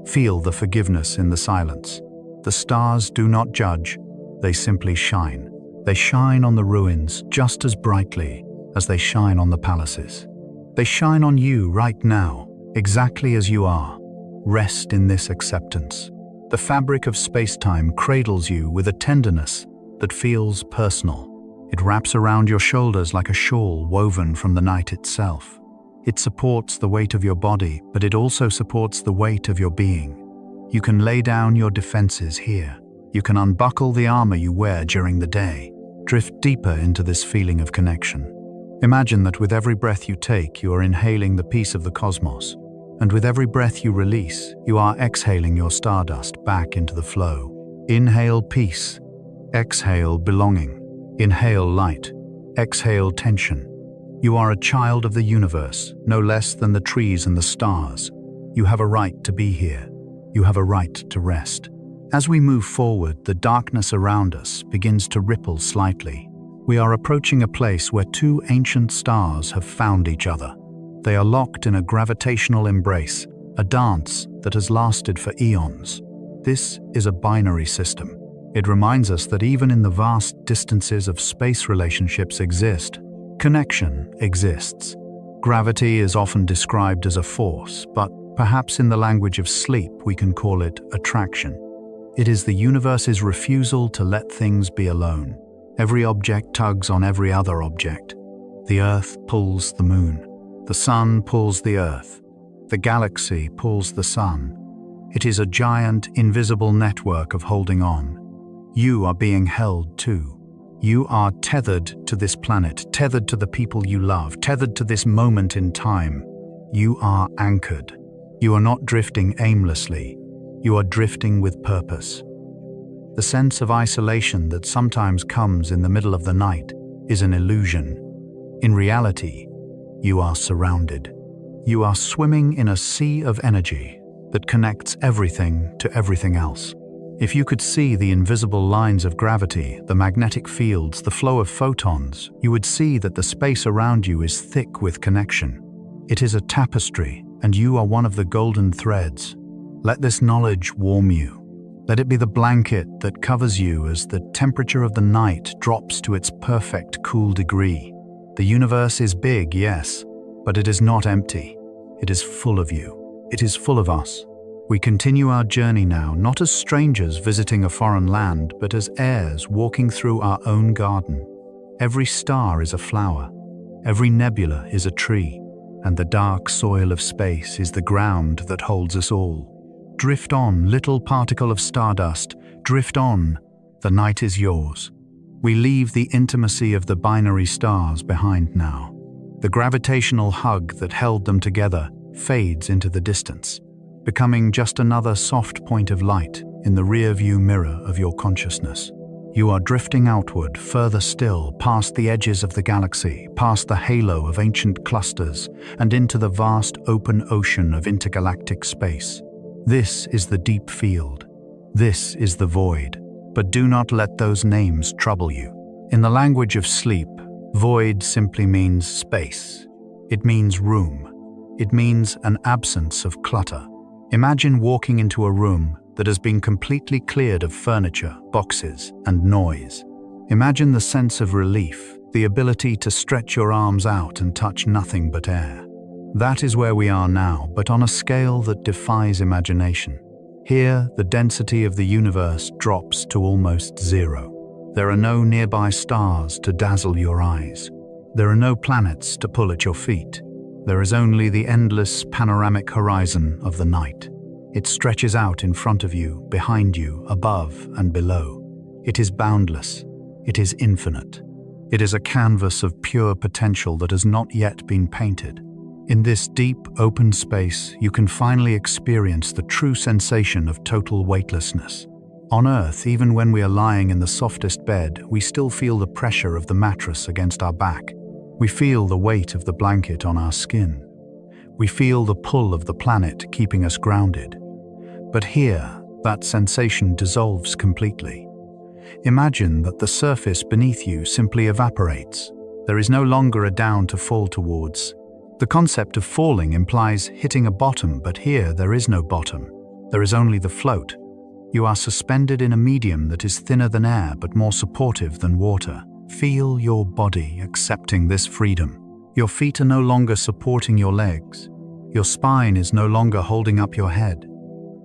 Feel the forgiveness in the silence. The stars do not judge, they simply shine. They shine on the ruins just as brightly as they shine on the palaces. They shine on you right now, exactly as you are. Rest in this acceptance. The fabric of space-time cradles you with a tenderness that feels personal. It wraps around your shoulders like a shawl woven from the night itself. It supports the weight of your body, but it also supports the weight of your being. You can lay down your defenses here. You can unbuckle the armor you wear during the day. Drift deeper into this feeling of connection. Imagine that with every breath you take, you are inhaling the peace of the cosmos. And with every breath you release, you are exhaling your stardust back into the flow. Inhale peace. Exhale belonging. Inhale light. Exhale tension. You are a child of the universe, no less than the trees and the stars. You have a right to be here. You have a right to rest. As we move forward, the darkness around us begins to ripple slightly. We are approaching a place where two ancient stars have found each other. They are locked in a gravitational embrace, a dance that has lasted for eons. This is a binary system. It reminds us that even in the vast distances of space, relationships exist. Connection exists. Gravity is often described as a force, but perhaps in the language of sleep we can call it attraction. It is the universe's refusal to let things be alone. Every object tugs on every other object. The Earth pulls the Moon. The Sun pulls the Earth. The galaxy pulls the Sun. It is a giant, invisible network of holding on. You are being held too. You are tethered to this planet, tethered to the people you love, tethered to this moment in time. You are anchored. You are not drifting aimlessly. You are drifting with purpose. The sense of isolation that sometimes comes in the middle of the night is an illusion. In reality, you are surrounded. You are swimming in a sea of energy that connects everything to everything else. If you could see the invisible lines of gravity, the magnetic fields, the flow of photons, you would see that the space around you is thick with connection. It is a tapestry, and you are one of the golden threads. Let this knowledge warm you. Let it be the blanket that covers you as the temperature of the night drops to its perfect cool degree. The universe is big, yes, but it is not empty. It is full of you. It is full of us. We continue our journey now, not as strangers visiting a foreign land, but as heirs walking through our own garden. Every star is a flower. Every nebula is a tree. And the dark soil of space is the ground that holds us all. Drift on, little particle of stardust. Drift on. The night is yours. We leave the intimacy of the binary stars behind now. The gravitational hug that held them together fades into the distance, becoming just another soft point of light in the rear-view mirror of your consciousness. You are drifting outward, further still, past the edges of the galaxy, past the halo of ancient clusters, and into the vast open ocean of intergalactic space. This is the deep field. This is the void. But do not let those names trouble you. In the language of sleep, void simply means space. It means room. It means an absence of clutter. Imagine walking into a room that has been completely cleared of furniture, boxes, and noise. Imagine the sense of relief, the ability to stretch your arms out and touch nothing but air. That is where we are now, but on a scale that defies imagination. Here, the density of the universe drops to almost zero. There are no nearby stars to dazzle your eyes. There are no planets to pull at your feet. There is only the endless panoramic horizon of the night. It stretches out in front of you, behind you, above and below. It is boundless. It is infinite. It is a canvas of pure potential that has not yet been painted. In this deep, open space, you can finally experience the true sensation of total weightlessness. On Earth, even when we are lying in the softest bed, we still feel the pressure of the mattress against our back. We feel the weight of the blanket on our skin. We feel the pull of the planet keeping us grounded. But here, that sensation dissolves completely. Imagine that the surface beneath you simply evaporates. There is no longer a down to fall towards. The concept of falling implies hitting a bottom, but here there is no bottom. There is only the float. You are suspended in a medium that is thinner than air but more supportive than water. Feel your body accepting this freedom. Your feet are no longer supporting your legs. Your spine is no longer holding up your head.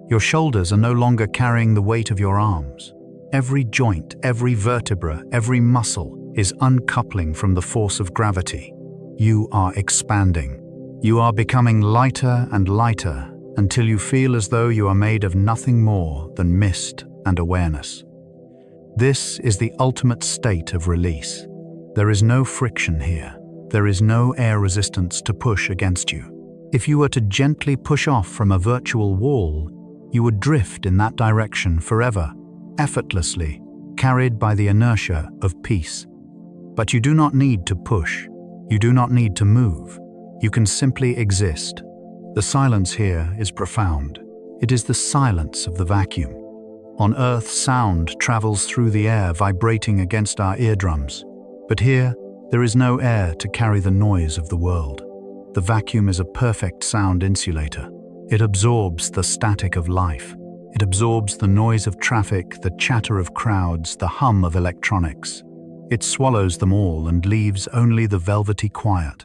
Your shoulders are no longer carrying the weight of your arms. Every joint, every vertebra, every muscle is uncoupling from the force of gravity. You are expanding. You are becoming lighter and lighter until you feel as though you are made of nothing more than mist and awareness. This is the ultimate state of release. There is no friction here. There is no air resistance to push against you. If you were to gently push off from a virtual wall, you would drift in that direction forever, effortlessly, carried by the inertia of peace. But you do not need to push. You do not need to move. You can simply exist. The silence here is profound. It is the silence of the vacuum. On Earth, sound travels through the air, vibrating against our eardrums. But here, there is no air to carry the noise of the world. The vacuum is a perfect sound insulator. It absorbs the static of life. It absorbs the noise of traffic, the chatter of crowds, the hum of electronics. It swallows them all and leaves only the velvety quiet.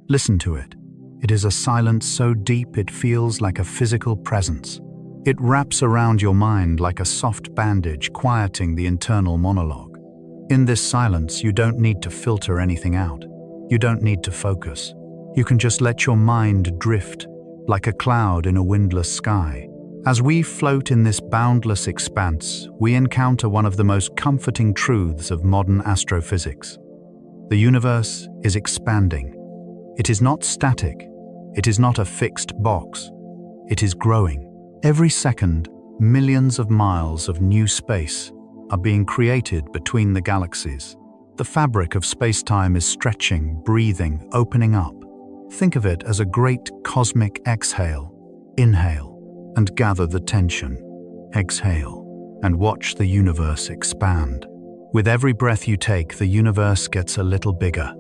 Listen to it. It is a silence so deep it feels like a physical presence. It wraps around your mind like a soft bandage, quieting the internal monologue. In this silence, you don't need to filter anything out. You don't need to focus. You can just let your mind drift, like a cloud in a windless sky. As we float in this boundless expanse, we encounter one of the most comforting truths of modern astrophysics. The universe is expanding. It is not static. It is not a fixed box. It is growing. Every second, millions of miles of new space are being created between the galaxies. The fabric of spacetime is stretching, breathing, opening up. Think of it as a great cosmic exhale. Inhale and gather the tension. Exhale and watch the universe expand. With every breath you take, the universe gets a little bigger.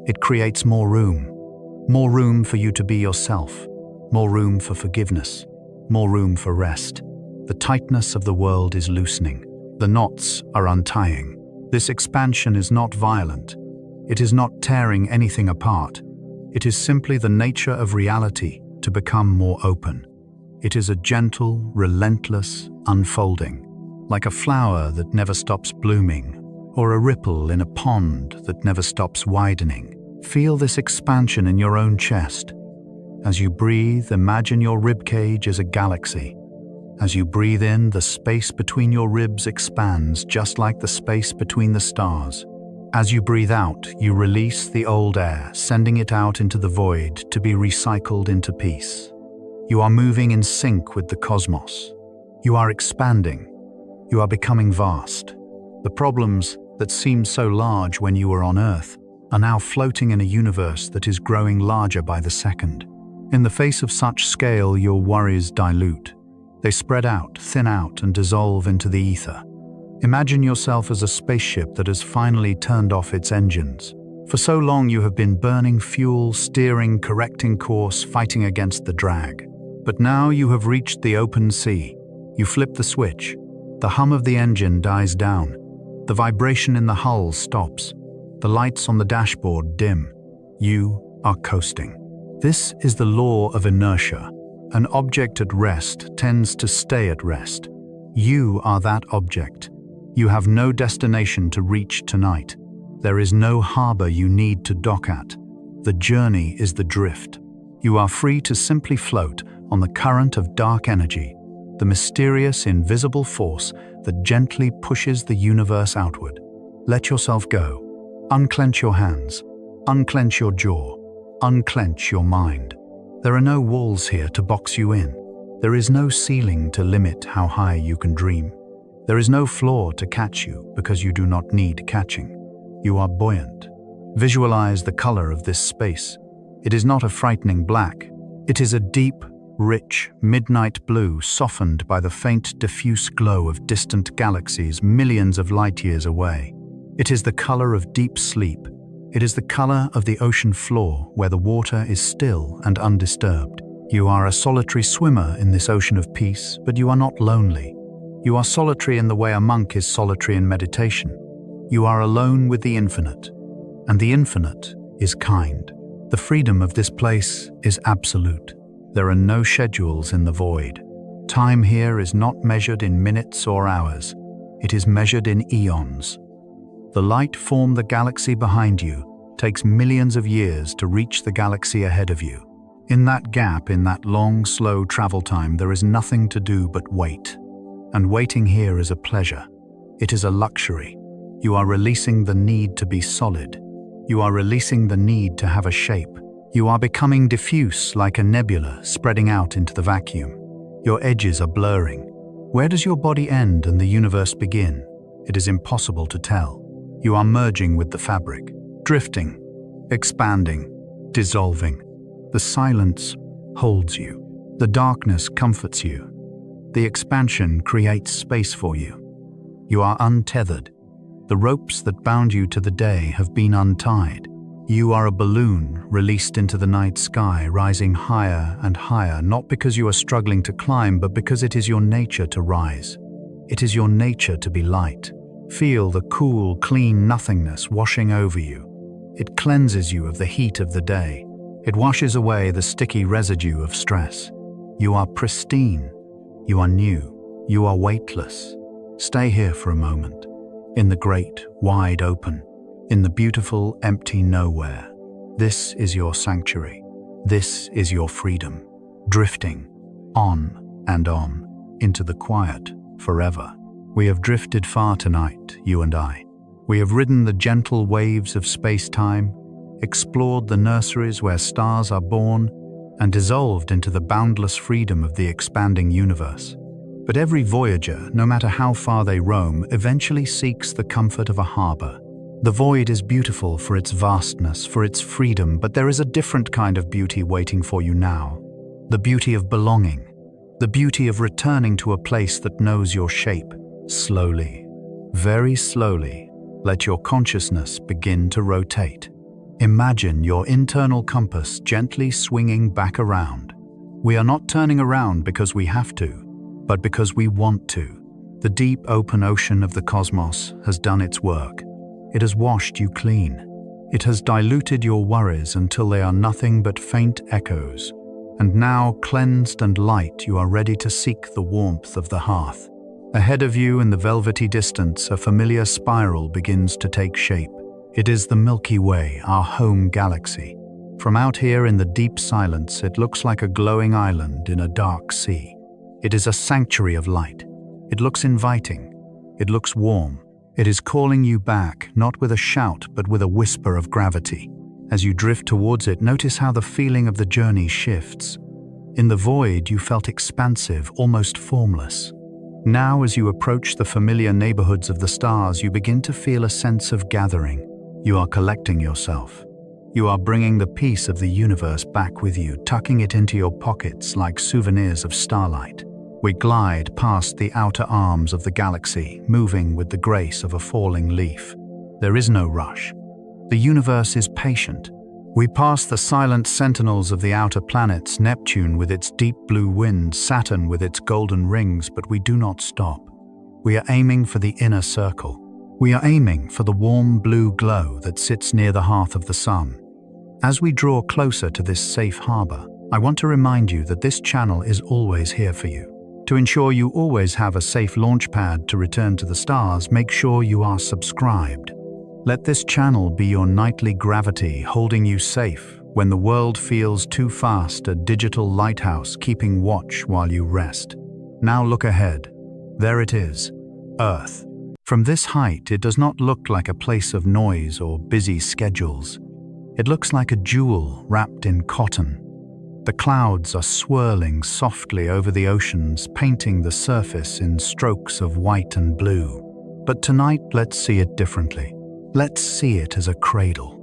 It creates more room for you to be yourself, more room for forgiveness, more room for rest. The tightness of the world is loosening. The knots are untying. This expansion is not violent. It is not tearing anything apart. It is simply the nature of reality to become more open. It is a gentle, relentless unfolding, like a flower that never stops blooming, or a ripple in a pond that never stops widening. Feel this expansion in your own chest. As you breathe, imagine your ribcage as a galaxy. As you breathe in, the space between your ribs expands just like the space between the stars. As you breathe out, you release the old air, sending it out into the void to be recycled into peace. You are moving in sync with the cosmos. You are expanding. You are becoming vast. The problems that seemed so large when you were on Earth are now floating in a universe that is growing larger by the second. In the face of such scale, your worries dilute. They spread out, thin out, and dissolve into the ether. Imagine yourself as a spaceship that has finally turned off its engines. For so long you have been burning fuel, steering, correcting course, fighting against the drag. But now you have reached the open sea. You flip the switch. The hum of the engine dies down. The vibration in the hull stops. The lights on the dashboard dim. You are coasting. This is the law of inertia. An object at rest tends to stay at rest. You are that object. You have no destination to reach tonight. There is no harbor you need to dock at. The journey is the drift. You are free to simply float on the current of dark energy, the mysterious, invisible force that gently pushes the universe outward. Let yourself go. Unclench your hands. Unclench your jaw. Unclench your mind. There are no walls here to box you in. There is no ceiling to limit how high you can dream. There is no floor to catch you because you do not need catching. You are buoyant. Visualize the color of this space. It is not a frightening black. It is a deep, rich, midnight blue softened by the faint, diffuse glow of distant galaxies millions of light years away. It is the color of deep sleep. It is the color of the ocean floor where the water is still and undisturbed. You are a solitary swimmer in this ocean of peace, but you are not lonely. You are solitary in the way a monk is solitary in meditation. You are alone with the infinite, and the infinite is kind. The freedom of this place is absolute. There are no schedules in the void. Time here is not measured in minutes or hours. It is measured in eons. The light form the galaxy behind you takes millions of years to reach the galaxy ahead of you. In that gap, in that long, slow travel time, there is nothing to do but wait. And waiting here is a pleasure. It is a luxury. You are releasing the need to be solid. You are releasing the need to have a shape. You are becoming diffuse like a nebula spreading out into the vacuum. Your edges are blurring. Where does your body end and the universe begin? It is impossible to tell. You are merging with the fabric, drifting, expanding, dissolving. The silence holds you. The darkness comforts you. The expansion creates space for you. You are untethered. The ropes that bound you to the day have been untied. You are a balloon released into the night sky, rising higher and higher, not because you are struggling to climb, but because it is your nature to rise. It is your nature to be light. Feel the cool, clean nothingness washing over you. It cleanses you of the heat of the day. It washes away the sticky residue of stress. You are pristine. You are new. You are weightless. Stay here for a moment. In the great, wide open. In the beautiful, empty nowhere. This is your sanctuary. This is your freedom. Drifting on and on into the quiet forever. We have drifted far tonight, you and I. We have ridden the gentle waves of space-time, explored the nurseries where stars are born, and dissolved into the boundless freedom of the expanding universe. But every voyager, no matter how far they roam, eventually seeks the comfort of a harbor. The void is beautiful for its vastness, for its freedom, but there is a different kind of beauty waiting for you now. The beauty of belonging. The beauty of returning to a place that knows your shape. Slowly, very slowly, let your consciousness begin to rotate. Imagine your internal compass gently swinging back around. We are not turning around because we have to, but because we want to. The deep open ocean of the cosmos has done its work. It has washed you clean. It has diluted your worries until they are nothing but faint echoes. And now, cleansed and light, you are ready to seek the warmth of the hearth. Ahead of you in the velvety distance, a familiar spiral begins to take shape. It is the Milky Way, our home galaxy. From out here in the deep silence, it looks like a glowing island in a dark sea. It is a sanctuary of light. It looks inviting. It looks warm. It is calling you back, not with a shout, but with a whisper of gravity. As you drift towards it, notice how the feeling of the journey shifts. In the void, you felt expansive, almost formless. Now, as you approach the familiar neighborhoods of the stars, you begin to feel a sense of gathering. You are collecting yourself. You are bringing the peace of the universe back with you, tucking it into your pockets like souvenirs of starlight. We glide past the outer arms of the galaxy, moving with the grace of a falling leaf. There is no rush. The universe is patient. We pass the silent sentinels of the outer planets, Neptune with its deep blue wind, Saturn with its golden rings, but we do not stop. We are aiming for the inner circle. We are aiming for the warm blue glow that sits near the hearth of the sun. As we draw closer to this safe harbor, I want to remind you that this channel is always here for you. To ensure you always have a safe launch pad to return to the stars, make sure you are subscribed. Let this channel be your nightly gravity, holding you safe when the world feels too fast, a digital lighthouse keeping watch while you rest. Now look ahead. There it is, Earth. From this height, it does not look like a place of noise or busy schedules. It looks like a jewel wrapped in cotton. The clouds are swirling softly over the oceans, painting the surface in strokes of white and blue. But tonight, let's see it differently. Let's see it as a cradle.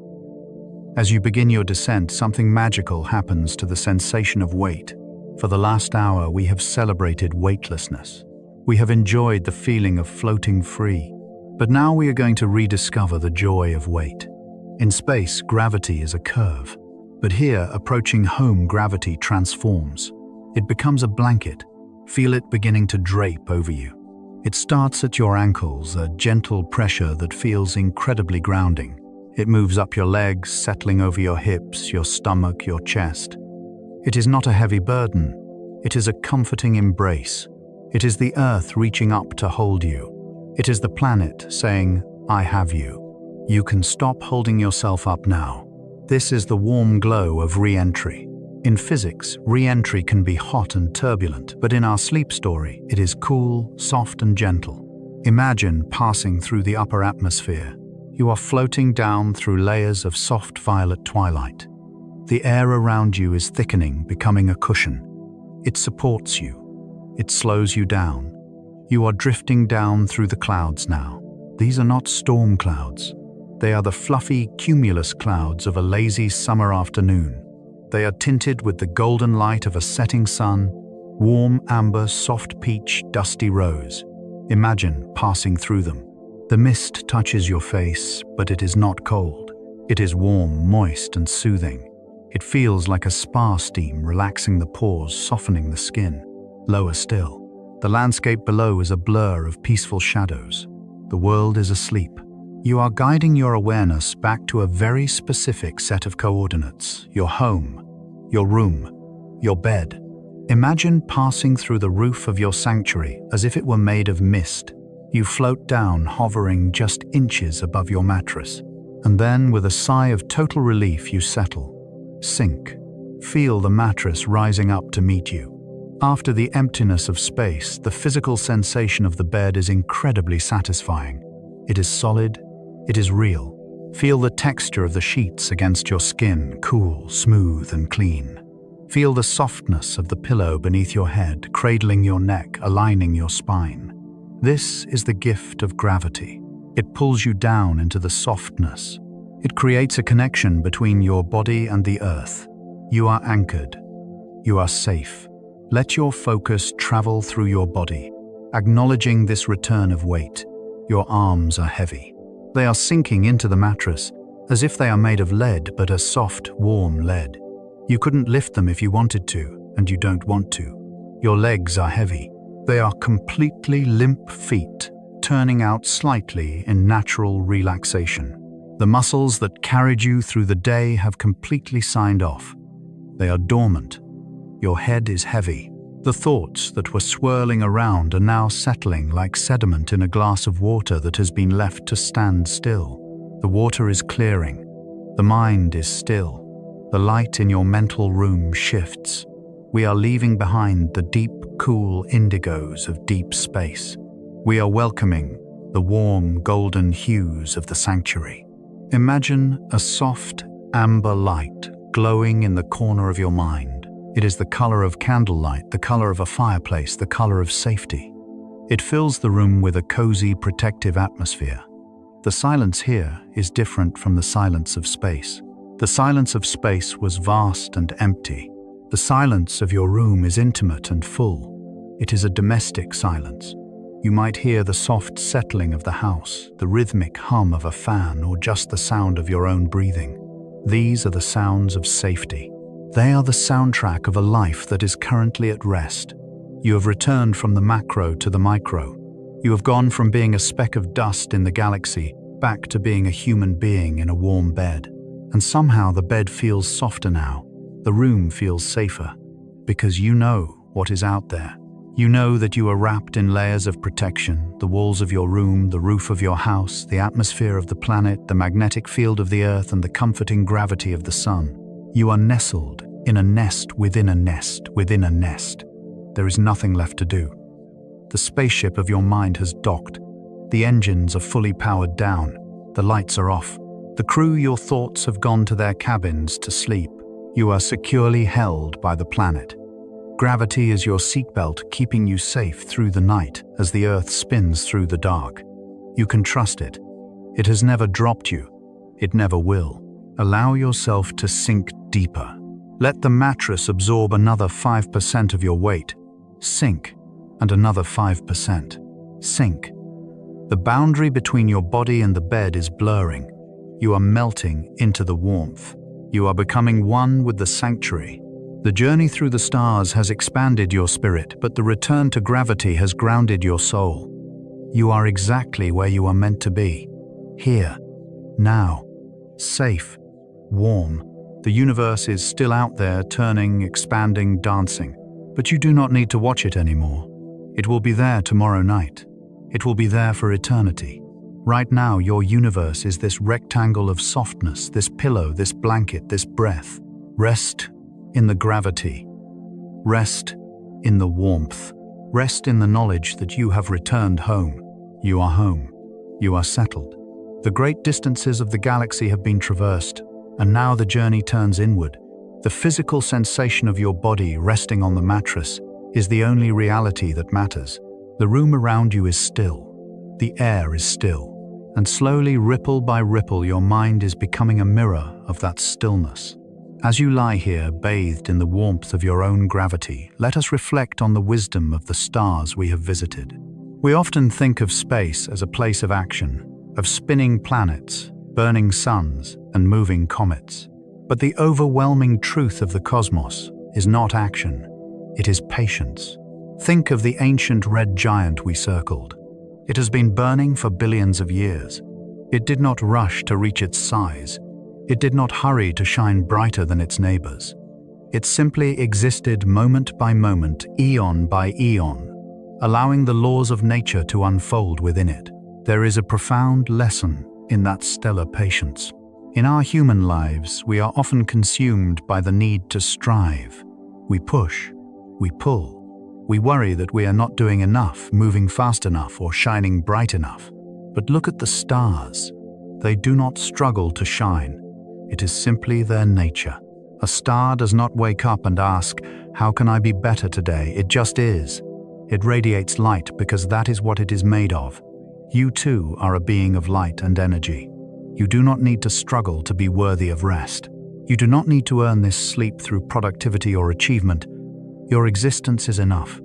As you begin your descent, something magical happens to the sensation of weight. For the last hour, we have celebrated weightlessness. We have enjoyed the feeling of floating free. But now we are going to rediscover the joy of weight. In space, gravity is a curve. But here, approaching home, gravity transforms. It becomes a blanket. Feel it beginning to drape over you. It starts at your ankles, a gentle pressure that feels incredibly grounding. It moves up your legs, settling over your hips, your stomach, your chest. It is not a heavy burden. It is a comforting embrace. It is the earth reaching up to hold you. It is the planet saying, I have you. You can stop holding yourself up now. This is the warm glow of re-entry. In physics, re-entry can be hot and turbulent, but in our sleep story, it is cool, soft and gentle. Imagine passing through the upper atmosphere. You are floating down through layers of soft violet twilight. The air around you is thickening, becoming a cushion. It supports you. It slows you down. You are drifting down through the clouds now. These are not storm clouds. They are the fluffy cumulus clouds of a lazy summer afternoon. They are tinted with the golden light of a setting sun, warm amber, soft peach, dusty rose. Imagine passing through them. The mist touches your face, but it is not cold. It is warm, moist, and soothing. It feels like a spa steam, relaxing the pores, softening the skin. Lower still, the landscape below is a blur of peaceful shadows. The world is asleep. You are guiding your awareness back to a very specific set of coordinates: your home, your room, your bed. Imagine passing through the roof of your sanctuary as if it were made of mist. You float down, hovering just inches above your mattress. And then, with a sigh of total relief, you settle. Sink. Feel the mattress rising up to meet you. After the emptiness of space, the physical sensation of the bed is incredibly satisfying. It is solid. It is real. Feel the texture of the sheets against your skin, cool, smooth, and clean. Feel the softness of the pillow beneath your head, cradling your neck, aligning your spine. This is the gift of gravity. It pulls you down into the softness. It creates a connection between your body and the earth. You are anchored. You are safe. Let your focus travel through your body, acknowledging this return of weight. Your arms are heavy. They are sinking into the mattress, as if they are made of lead, but a soft, warm lead. You couldn't lift them if you wanted to, and you don't want to. Your legs are heavy. They are completely limp feet, turning out slightly in natural relaxation. The muscles that carried you through the day have completely signed off. They are dormant. Your head is heavy. The thoughts that were swirling around are now settling like sediment in a glass of water that has been left to stand still. The water is clearing. The mind is still. The light in your mental room shifts. We are leaving behind the deep, cool indigos of deep space. We are welcoming the warm, golden hues of the sanctuary. Imagine a soft, amber light glowing in the corner of your mind. It is the color of candlelight, the color of a fireplace, the color of safety. It fills the room with a cozy, protective atmosphere. The silence here is different from the silence of space. The silence of space was vast and empty. The silence of your room is intimate and full. It is a domestic silence. You might hear the soft settling of the house, the rhythmic hum of a fan, or just the sound of your own breathing. These are the sounds of safety. They are the soundtrack of a life that is currently at rest. You have returned from the macro to the micro. You have gone from being a speck of dust in the galaxy back to being a human being in a warm bed. And somehow the bed feels softer now. The room feels safer, because you know what is out there. You know that you are wrapped in layers of protection: the walls of your room, the roof of your house, the atmosphere of the planet, the magnetic field of the earth, and the comforting gravity of the sun. You are nestled in a nest within a nest within a nest. There is nothing left to do. The spaceship of your mind has docked. The engines are fully powered down. The lights are off. The crew, your thoughts, have gone to their cabins to sleep. You are securely held by the planet. Gravity is your seatbelt, keeping you safe through the night as the earth spins through the dark. You can trust it. It has never dropped you. It never will. Allow yourself to sink deeper. Let the mattress absorb another 5% of your weight. Sink, and another 5%. Sink. The boundary between your body and the bed is blurring. You are melting into the warmth. You are becoming one with the sanctuary. The journey through the stars has expanded your spirit, but the return to gravity has grounded your soul. You are exactly where you are meant to be. Here. Now. Safe. Warm. The universe is still out there, turning, expanding, dancing. But you do not need to watch it anymore. It will be there tomorrow night. It will be there for eternity. Right now, your universe is this rectangle of softness, this pillow, this blanket, this breath. Rest in the gravity. Rest in the warmth. Rest in the knowledge that you have returned home. You are home. You are settled. The great distances of the galaxy have been traversed, and now the journey turns inward. The physical sensation of your body resting on the mattress is the only reality that matters. The room around you is still. The air is still. and slowly, ripple by ripple, your mind is becoming a mirror of that stillness. As you lie here, bathed in the warmth of your own gravity, let us reflect on the wisdom of the stars we have visited. We often think of space as a place of action, of spinning planets, burning suns, and moving comets. But the overwhelming truth of the cosmos is not action, it is patience. Think of the ancient red giant we circled. It has been burning for billions of years. It did not rush to reach its size. It did not hurry to shine brighter than its neighbors. It simply existed moment by moment, eon by eon, allowing the laws of nature to unfold within it. There is a profound lesson in that stellar patience. In our human lives, we are often consumed by the need to strive. We push, we pull. We worry that we are not doing enough, moving fast enough, or shining bright enough. But look at the stars. They do not struggle to shine. It is simply their nature. A star does not wake up and ask, "How can I be better today?" It just is. It radiates light because that is what it is made of. You too are a being of light and energy. You do not need to struggle to be worthy of rest. You do not need to earn this sleep through productivity or achievement. Your existence is enough.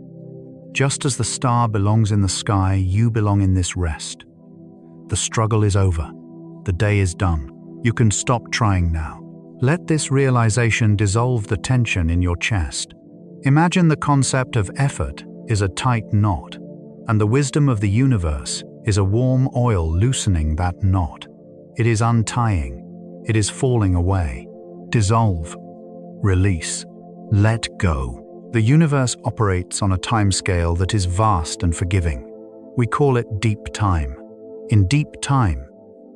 Just as the star belongs in the sky, you belong in this rest. The struggle is over. The day is done. You can stop trying now. Let this realization dissolve the tension in your chest. Imagine the concept of effort is a tight knot, and the wisdom of the universe is a warm oil loosening that knot. It is untying. It is falling away. Dissolve. Release. Let go. The universe operates on a timescale that is vast and forgiving. We call it deep time. In deep time,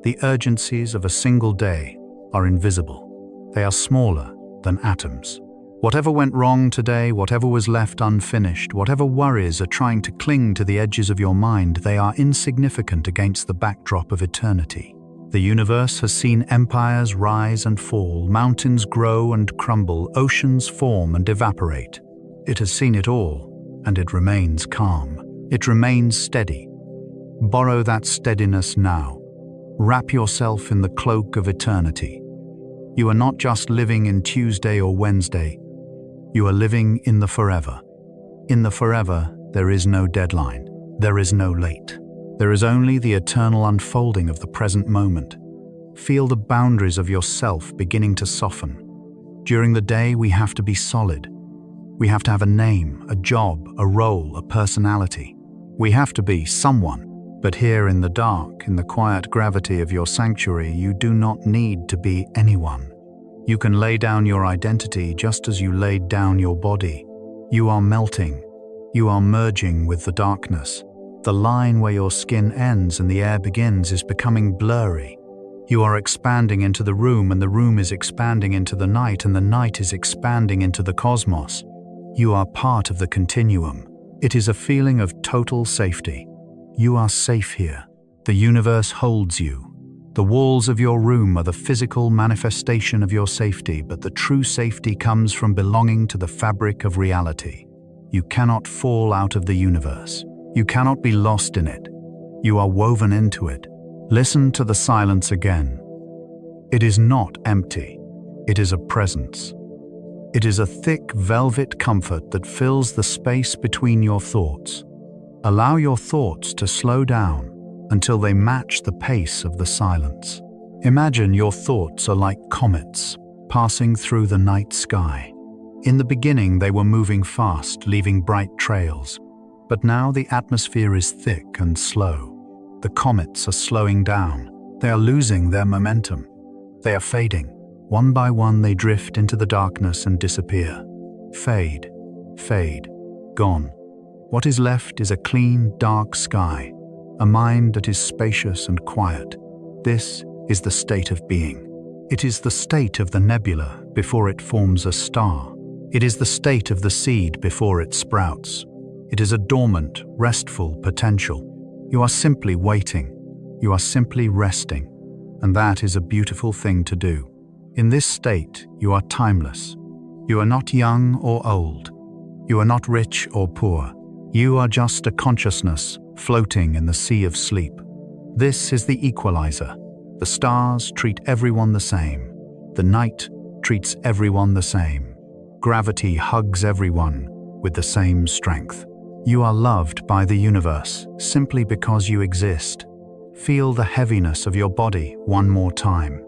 the urgencies of a single day are invisible. They are smaller than atoms. Whatever went wrong today, whatever was left unfinished, whatever worries are trying to cling to the edges of your mind, they are insignificant against the backdrop of eternity. The universe has seen empires rise and fall, mountains grow and crumble, oceans form and evaporate. It has seen it all, and it remains calm. It remains steady. Borrow that steadiness now. Wrap yourself in the cloak of eternity. You are not just living in Tuesday or Wednesday. You are living in the forever. In the forever, there is no deadline. There is no late. There is only the eternal unfolding of the present moment. Feel the boundaries of yourself beginning to soften. During the day, we have to be solid. We have to have a name, a job, a role, a personality. We have to be someone. But here in the dark, in the quiet gravity of your sanctuary, you do not need to be anyone. You can lay down your identity just as you laid down your body. You are melting. You are merging with the darkness. The line where your skin ends and the air begins is becoming blurry. You are expanding into the room, and the room is expanding into the night, and the night is expanding into the cosmos. You are part of the continuum. It is a feeling of total safety. You are safe here. The universe holds you. The walls of your room are the physical manifestation of your safety, but the true safety comes from belonging to the fabric of reality. You cannot fall out of the universe. You cannot be lost in it. You are woven into it. Listen to the silence again. It is not empty. It is a presence. It is a thick velvet comfort that fills the space between your thoughts. Allow your thoughts to slow down until they match the pace of the silence. Imagine your thoughts are like comets passing through the night sky. In the beginning, they were moving fast, leaving bright trails. But now the atmosphere is thick and slow. The comets are slowing down. They are losing their momentum. They are fading. One by one, they drift into the darkness and disappear. Fade, fade, gone. What is left is a clean, dark sky, a mind that is spacious and quiet. This is the state of being. It is the state of the nebula before it forms a star. It is the state of the seed before it sprouts. It is a dormant, restful potential. You are simply waiting. You are simply resting. And that is a beautiful thing to do. In this state, you are timeless. You are not young or old. You are not rich or poor. You are just a consciousness floating in the sea of sleep. This is the equalizer. The stars treat everyone the same. The night treats everyone the same. Gravity hugs everyone with the same strength. You are loved by the universe simply because you exist. Feel the heaviness of your body one more time.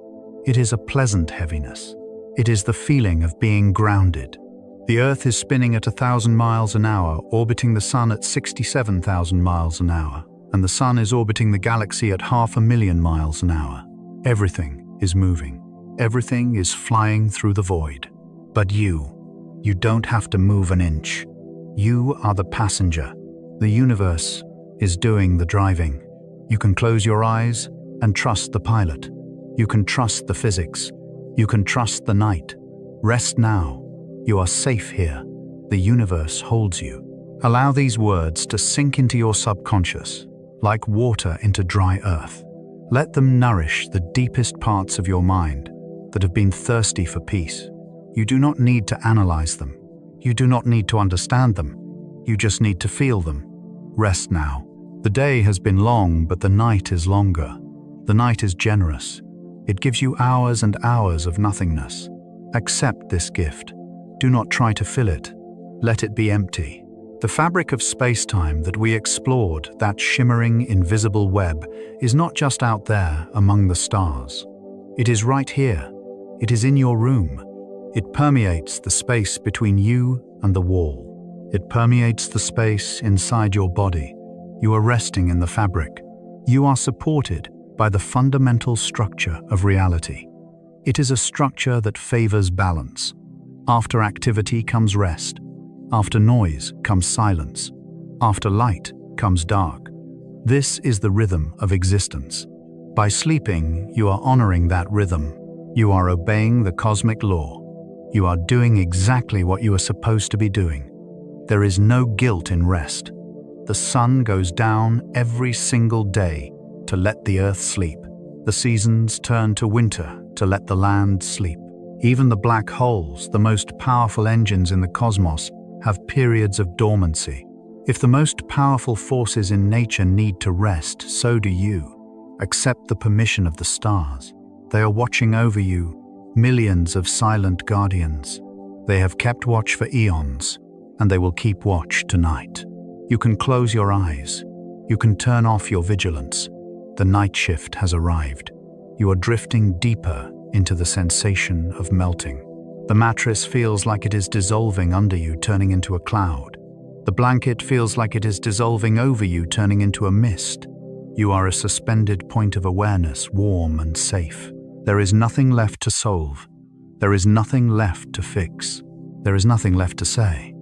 It is a pleasant heaviness. It is the feeling of being grounded. The Earth is spinning at 1,000 miles an hour, orbiting the Sun at 67,000 miles an hour, and the Sun is orbiting the galaxy at 500,000 miles an hour. Everything is moving. Everything is flying through the void. But you don't have to move an inch. You are the passenger. The universe is doing the driving. You can close your eyes and trust the pilot. You can trust the physics. You can trust the night. Rest now. You are safe here. The universe holds you. Allow these words to sink into your subconscious, like water into dry earth. Let them nourish the deepest parts of your mind that have been thirsty for peace. You do not need to analyze them. You do not need to understand them. You just need to feel them. Rest now. The day has been long, but the night is longer. The night is generous. It gives you hours and hours of nothingness. Accept this gift. Do not try to fill it. Let it be empty. The fabric of space-time that we explored, that shimmering, invisible web, is not just out there among the stars. It is right here. It is in your room. It permeates the space between you and the wall. It permeates the space inside your body. You are resting in the fabric. You are supported by the fundamental structure of reality. It is a structure that favors balance. After activity comes rest. After noise comes silence. After light comes dark. This is the rhythm of existence. By sleeping, you are honoring that rhythm. You are obeying the cosmic law. You are doing exactly what you are supposed to be doing. There is no guilt in rest. The sun goes down every single day to let the earth sleep. The seasons turn to winter to let the land sleep. Even the black holes, the most powerful engines in the cosmos, have periods of dormancy. If the most powerful forces in nature need to rest, so do you. Accept the permission of the stars. They are watching over you, millions of silent guardians. They have kept watch for eons, and they will keep watch tonight. You can close your eyes. You can turn off your vigilance. The night shift has arrived. You are drifting deeper into the sensation of melting. The mattress feels like it is dissolving under you, turning into a cloud. The blanket feels like it is dissolving over you, turning into a mist. You are a suspended point of awareness, warm and safe. There is nothing left to solve. There is nothing left to fix. There is nothing left to say.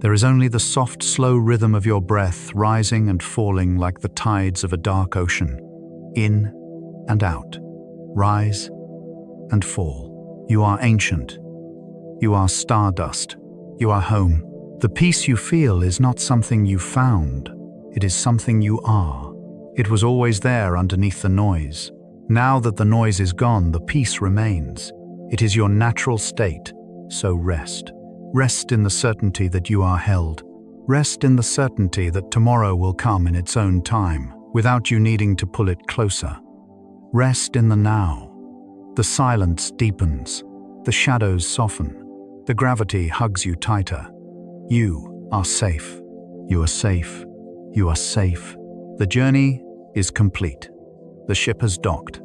There is only the soft, slow rhythm of your breath rising and falling like the tides of a dark ocean. In and out. Rise and fall. You are ancient. You are stardust. You are home. The peace you feel is not something you found. It is something you are. It was always there underneath the noise. Now that the noise is gone, the peace remains. It is your natural state, so rest. Rest in the certainty that you are held. Rest in the certainty that tomorrow will come in its own time, without you needing to pull it closer. Rest in the now. The silence deepens. The shadows soften. The gravity hugs you tighter. You are safe. You are safe. You are safe. The journey is complete. The ship has docked.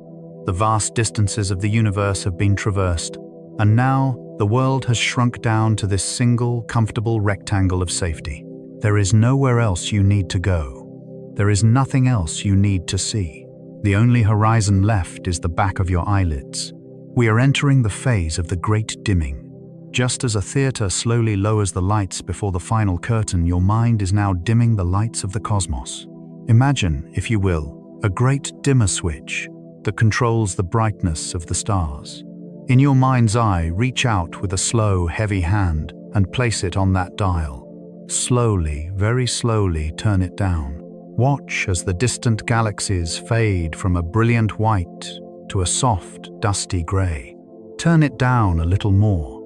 The vast distances of the universe have been traversed. And now, the world has shrunk down to this single, comfortable rectangle of safety. There is nowhere else you need to go. There is nothing else you need to see. The only horizon left is the back of your eyelids. We are entering the phase of the great dimming. Just as a theater slowly lowers the lights before the final curtain, your mind is now dimming the lights of the cosmos. Imagine, if you will, a great dimmer switch that controls the brightness of the stars. In your mind's eye, reach out with a slow, heavy hand and place it on that dial. Slowly, very slowly turn it down. Watch as the distant galaxies fade from a brilliant white to a soft, dusty gray. Turn it down a little more.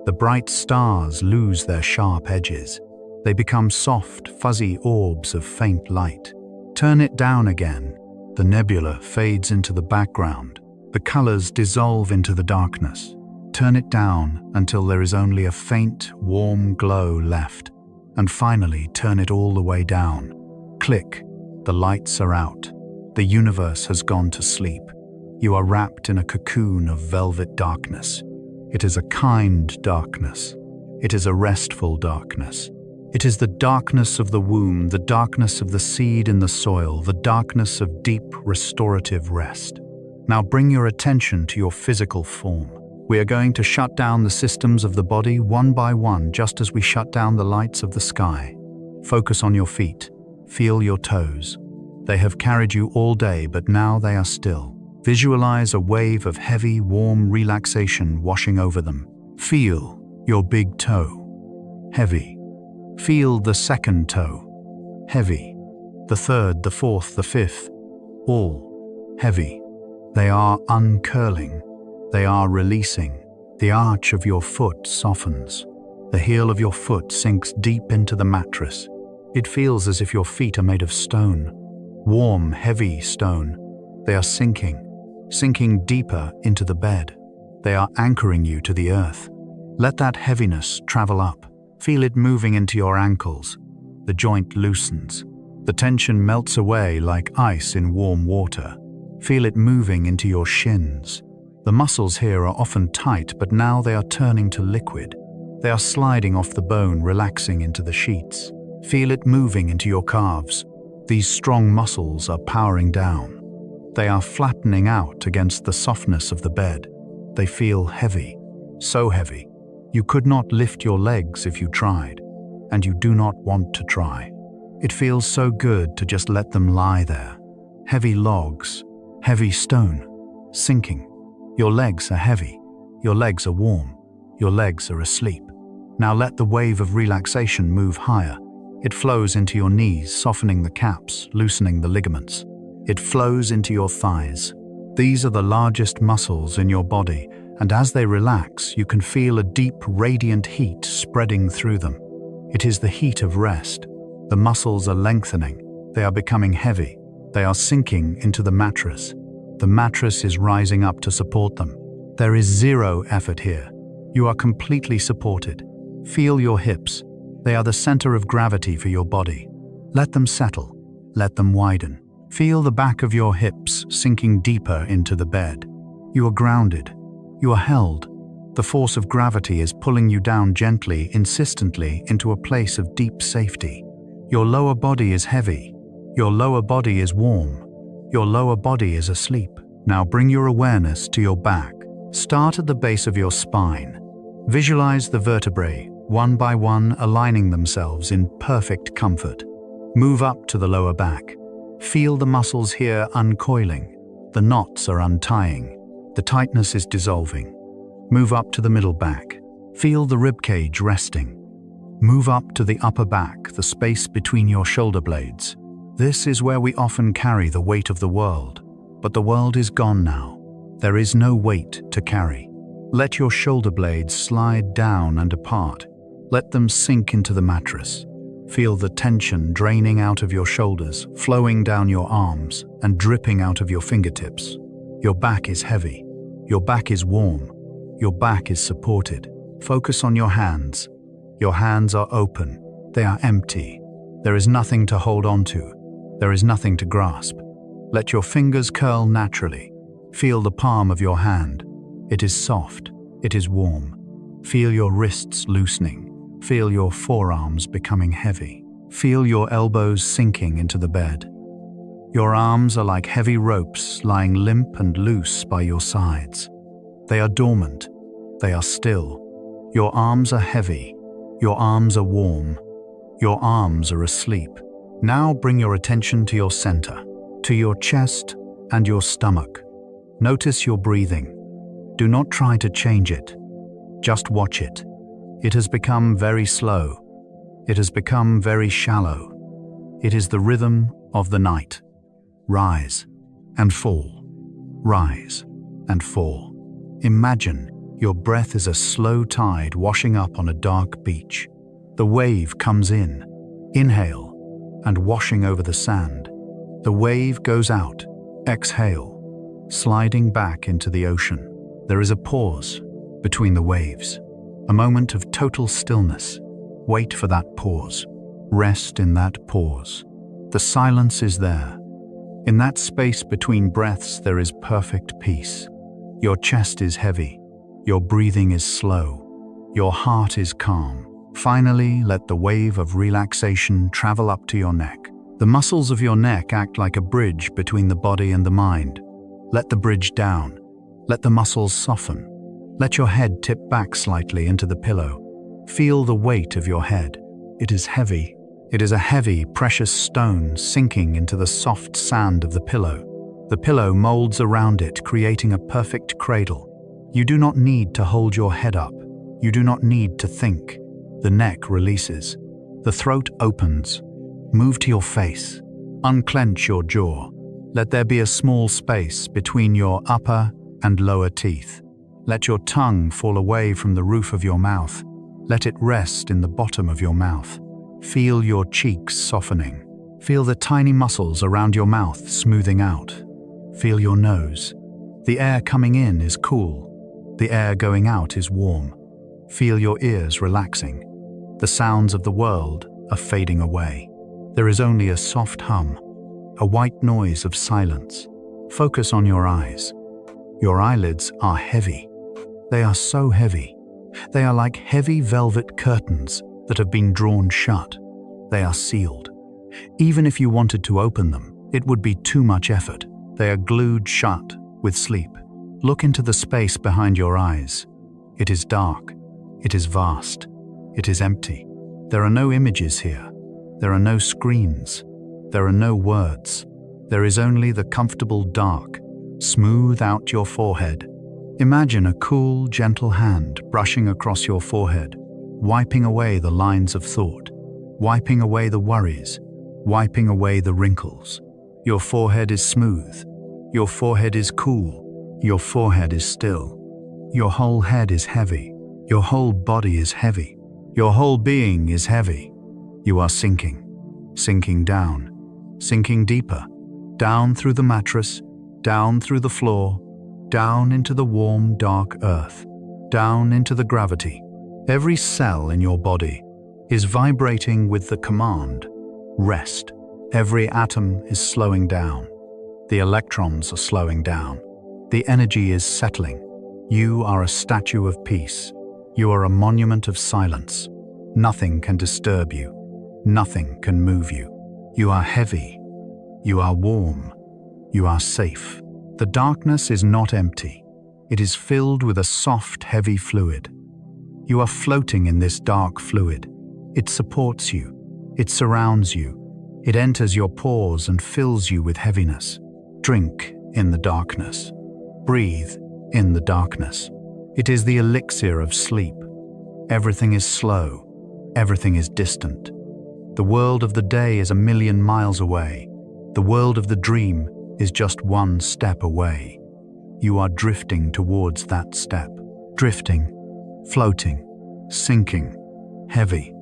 The bright stars lose their sharp edges. They become soft, fuzzy orbs of faint light. Turn it down again. The nebula fades into the background. The colors dissolve into the darkness. Turn it down until there is only a faint, warm glow left. And finally, turn it all the way down. Click. The lights are out. The universe has gone to sleep. You are wrapped in a cocoon of velvet darkness. It is a kind darkness. It is a restful darkness. It is the darkness of the womb, the darkness of the seed in the soil, the darkness of deep restorative rest. Now bring your attention to your physical form. We are going to shut down the systems of the body one by one, just as we shut down the lights of the sky. Focus on your feet. Feel your toes. They have carried you all day, but now they are still. Visualize a wave of heavy, warm relaxation washing over them. Feel your big toe. Heavy. Feel the second toe. Heavy. The third, the fourth, the fifth. All heavy. They are uncurling. They are releasing. The arch of your foot softens. The heel of your foot sinks deep into the mattress. It feels as if your feet are made of stone. Warm, heavy stone. They are sinking deeper into the bed. They are anchoring you to the earth. Let that heaviness travel up. Feel it moving into your ankles. The joint loosens. The tension melts away like ice in warm water. Feel it moving into your shins. The muscles here are often tight, but now they are turning to liquid. They are sliding off the bone, relaxing into the sheets. Feel it moving into your calves. These strong muscles are powering down. They are flattening out against the softness of the bed. They feel heavy, so heavy. You could not lift your legs if you tried, and you do not want to try. It feels so good to just let them lie there. Heavy logs, heavy stone, sinking. Your legs are heavy. Your legs are warm. Your legs are asleep. Now let the wave of relaxation move higher. It flows into your knees, softening the caps, loosening the ligaments. It flows into your thighs. These are the largest muscles in your body, and as they relax, you can feel a deep, radiant heat spreading through them. It is the heat of rest. The muscles are lengthening. They are becoming heavy. They are sinking into the mattress. The mattress is rising up to support them. There is zero effort here. You are completely supported. Feel your hips. They are the center of gravity for your body. Let them settle. Let them widen. Feel the back of your hips sinking deeper into the bed. You are grounded. You are held. The force of gravity is pulling you down gently, insistently, into a place of deep safety. Your lower body is heavy. Your lower body is warm. Your lower body is asleep. Now bring your awareness to your back. Start at the base of your spine. Visualize the vertebrae, one by one, aligning themselves in perfect comfort. Move up to the lower back. Feel the muscles here uncoiling. The knots are untying. The tightness is dissolving. Move up to the middle back. Feel the ribcage resting. Move up to the upper back, the space between your shoulder blades. This is where we often carry the weight of the world. But the world is gone now. There is no weight to carry. Let your shoulder blades slide down and apart. Let them sink into the mattress. Feel the tension draining out of your shoulders, flowing down your arms, and dripping out of your fingertips. Your back is heavy. Your back is warm. Your back is supported. Focus on your hands. Your hands are open. They are empty. There is nothing to hold on to. There is nothing to grasp. Let your fingers curl naturally. Feel the palm of your hand. It is soft. It is warm. Feel your wrists loosening. Feel your forearms becoming heavy. Feel your elbows sinking into the bed. Your arms are like heavy ropes lying limp and loose by your sides. They are dormant. They are still. Your arms are heavy. Your arms are warm. Your arms are asleep. Now bring your attention to your center, to your chest and your stomach. Notice your breathing. Do not try to change it. Just watch it. It has become very slow. It has become very shallow. It is the rhythm of the night. Rise and fall. Rise and fall. Imagine your breath is a slow tide washing up on a dark beach. The wave comes in. Inhale, and washing over the sand. The wave goes out, Exhale, sliding back into the ocean. There is a pause between the waves, a moment of total stillness. Wait for that pause. Rest in that pause. The silence is there. In that space between breaths, there is perfect peace. Your chest is heavy. Your breathing is slow. Your heart is calm. Finally, let the wave of relaxation travel up to your neck. The muscles of your neck act like a bridge between the body and the mind. Let the bridge down. Let the muscles soften. Let your head tip back slightly into the pillow. Feel the weight of your head. It is heavy. It is a heavy, precious stone sinking into the soft sand of the pillow. The pillow molds around it, creating a perfect cradle. You do not need to hold your head up. You do not need to think. The neck releases. The throat opens. Move to your face. Unclench your jaw. Let there be a small space between your upper and lower teeth. Let your tongue fall away from the roof of your mouth. Let it rest in the bottom of your mouth. Feel your cheeks softening. Feel the tiny muscles around your mouth smoothing out. Feel your nose. The air coming in is cool. The air going out is warm. Feel your ears relaxing. The sounds of the world are fading away. There is only a soft hum, a white noise of silence. Focus on your eyes. Your eyelids are heavy. They are so heavy. They are like heavy velvet curtains that have been drawn shut. They are sealed. Even if you wanted to open them, it would be too much effort. They are glued shut with sleep. Look into the space behind your eyes. It is dark. It is vast. It is empty. There are no images here. There are no screens. There are no words. There is only the comfortable dark. Smooth out your forehead. Imagine a cool, gentle hand brushing across your forehead, wiping away the lines of thought, wiping away the worries, wiping away the wrinkles. Your forehead is smooth. Your forehead is cool. Your forehead is still. Your whole head is heavy. Your whole body is heavy. Your whole being is heavy. You are sinking down, sinking deeper, down through the mattress, down through the floor, down into the warm, dark earth, down into the gravity. Every cell in your body is vibrating with the command, rest. Every atom is slowing down. The electrons are slowing down. The energy is settling. You are a statue of peace. You are a monument of silence. Nothing can disturb you. Nothing can move you. You are heavy. You are warm. You are safe. The darkness is not empty. It is filled with a soft, heavy fluid. You are floating in this dark fluid. It supports you. It surrounds you. It enters your pores and fills you with heaviness. Drink in the darkness. Breathe in the darkness. It is the elixir of sleep. Everything is slow. Everything is distant. The world of the day is 1,000,000 miles away. The world of the dream is just one step away. You are drifting towards that step. Drifting, floating, sinking, heavy,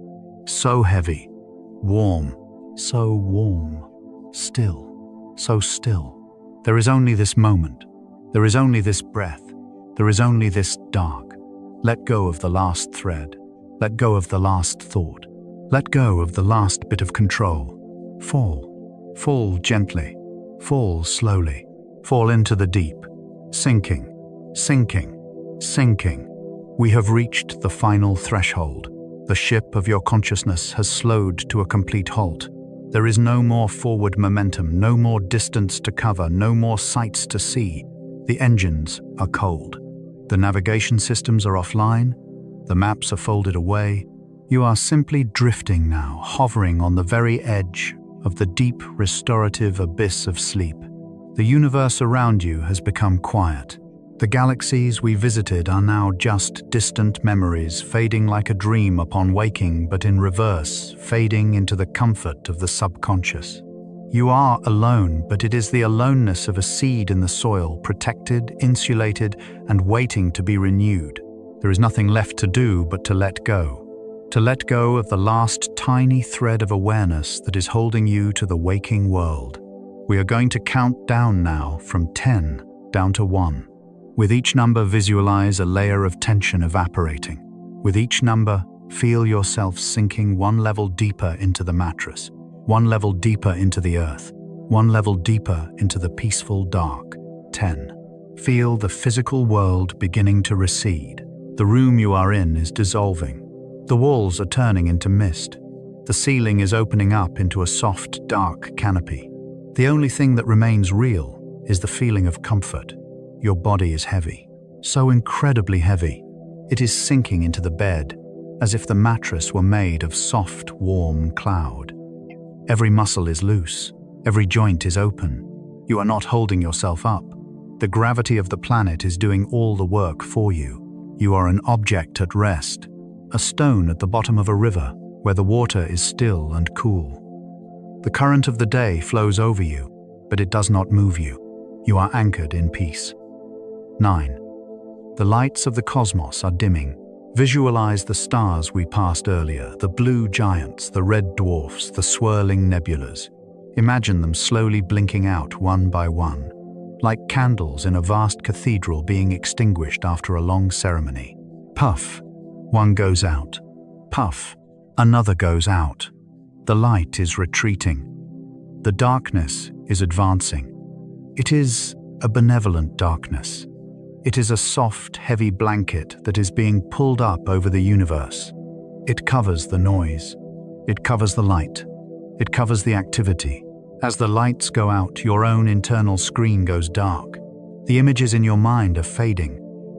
so heavy, warm, so warm, still, so still. There is only this moment. There is only this breath. There is only this dark. Let go of the last thread. Let go of the last thought. Let go of the last bit of control. Fall. Fall gently. Fall slowly. Fall into the deep. Sinking. Sinking. Sinking. We have reached the final threshold. The ship of your consciousness has slowed to a complete halt. There is no more forward momentum, no more distance to cover, no more sights to see. The engines are cold. The navigation systems are offline. The maps are folded away. You are simply drifting now, hovering on the very edge of the deep, restorative abyss of sleep. The universe around you has become quiet. The galaxies we visited are now just distant memories, fading like a dream upon waking, but in reverse, fading into the comfort of the subconscious. You are alone, but it is the aloneness of a seed in the soil, protected, insulated, and waiting to be renewed. There is nothing left to do but to let go. To let go of the last tiny thread of awareness that is holding you to the waking world. We are going to count down now from 10 down to 1. With each number, visualize a layer of tension evaporating. With each number, feel yourself sinking one level deeper into the mattress, one level deeper into the earth, one level deeper into the peaceful dark. 10. Feel the physical world beginning to recede. The room you are in is dissolving. The walls are turning into mist. The ceiling is opening up into a soft, dark canopy. The only thing that remains real is the feeling of comfort. Your body is heavy, so incredibly heavy. It is sinking into the bed, as if the mattress were made of soft, warm cloud. Every muscle is loose. Every joint is open. You are not holding yourself up. The gravity of the planet is doing all the work for you. You are an object at rest, a stone at the bottom of a river where the water is still and cool. The current of the day flows over you, but it does not move you. You are anchored in peace. 9. The lights of the cosmos are dimming. Visualize the stars we passed earlier, the blue giants, the red dwarfs, the swirling nebulas. Imagine them slowly blinking out one by one, like candles in a vast cathedral being extinguished after a long ceremony. Puff, one goes out. Puff, another goes out. The light is retreating. The darkness is advancing. It is a benevolent darkness. It is a soft, heavy blanket that is being pulled up over the universe. It covers the noise. It covers the light. It covers the activity. As the lights go out, your own internal screen goes dark. The images in your mind are fading.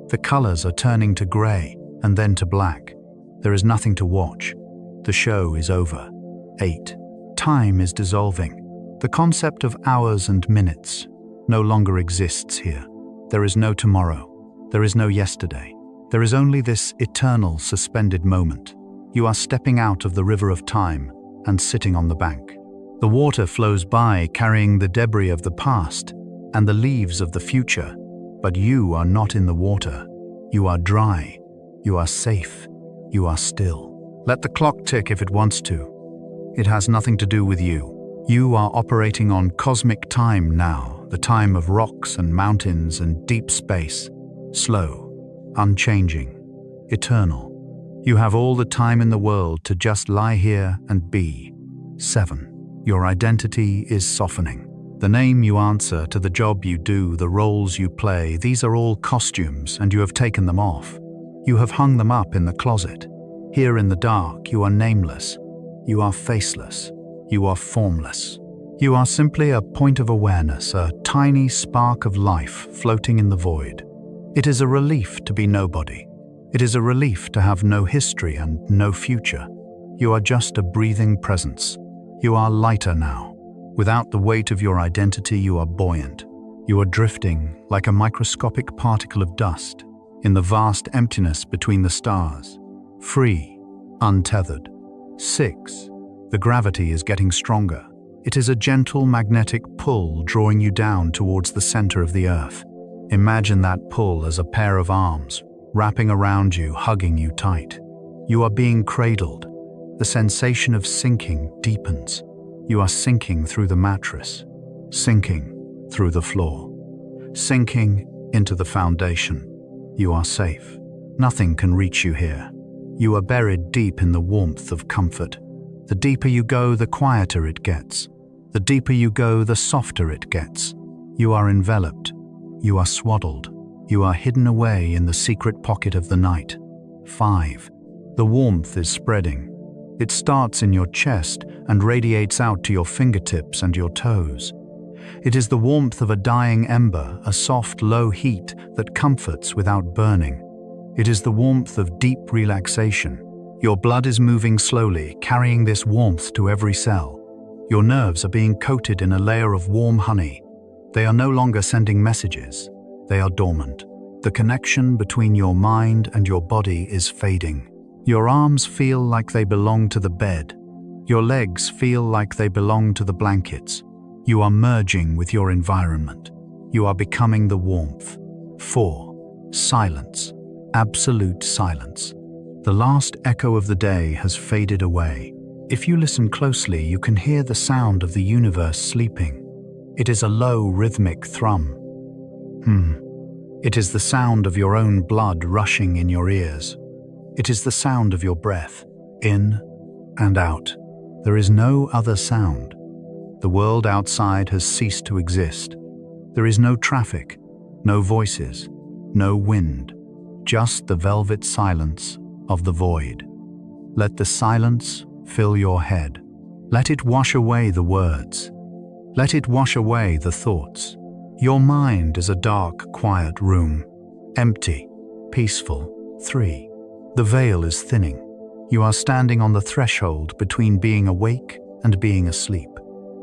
The colors are turning to gray and then to black. There is nothing to watch. The show is over. 8. Time is dissolving. The concept of hours and minutes no longer exists here. There is no tomorrow. There is no yesterday. There is only this eternal suspended moment. You are stepping out of the river of time and sitting on the bank. The water flows by carrying the debris of the past and the leaves of the future, but you are not in the water. You are dry. You are safe. You are still. Let the clock tick if it wants to. It has nothing to do with you. You are operating on cosmic time now, the time of rocks and mountains and deep space. Slow, unchanging, eternal. You have all the time in the world to just lie here and be. 7. Your identity is softening. The name you answer to, the job you do, the roles you play, these are all costumes, and you have taken them off. You have hung them up in the closet. Here in the dark, you are nameless. You are faceless. You are formless. You are simply a point of awareness, a tiny spark of life floating in the void. It is a relief to be nobody. It is a relief to have no history and no future. You are just a breathing presence. You are lighter now. Without the weight of your identity, you are buoyant. You are drifting like a microscopic particle of dust in the vast emptiness between the stars. Free, untethered. 6. The gravity is getting stronger. It is a gentle magnetic pull drawing you down towards the center of the earth. Imagine that pull as a pair of arms wrapping around you, hugging you tight. You are being cradled. The sensation of sinking deepens. You are sinking through the mattress, sinking through the floor, sinking into the foundation. You are safe. Nothing can reach you here. You are buried deep in the warmth of comfort. The deeper you go, the quieter it gets. The deeper you go, the softer it gets. You are enveloped. You are swaddled. You are hidden away in the secret pocket of the night. 5. The warmth is spreading. It starts in your chest and radiates out to your fingertips and your toes. It is the warmth of a dying ember, a soft, low heat that comforts without burning. It is the warmth of deep relaxation. Your blood is moving slowly, carrying this warmth to every cell. Your nerves are being coated in a layer of warm honey. They are no longer sending messages. They are dormant. The connection between your mind and your body is fading. Your arms feel like they belong to the bed. Your legs feel like they belong to the blankets. You are merging with your environment. You are becoming the warmth. 4. Silence. Absolute silence. The last echo of the day has faded away. If you listen closely, you can hear the sound of the universe sleeping. It is a low, rhythmic thrum. It is the sound of your own blood rushing in your ears. It is the sound of your breath, in and out. There is no other sound. The world outside has ceased to exist. There is no traffic, no voices, no wind, just the velvet silence of the void. Let the silence fill your head. Let it wash away the words. Let it wash away the thoughts. Your mind is a dark, quiet room, empty, peaceful. 3. The veil is thinning. You are standing on the threshold between being awake and being asleep.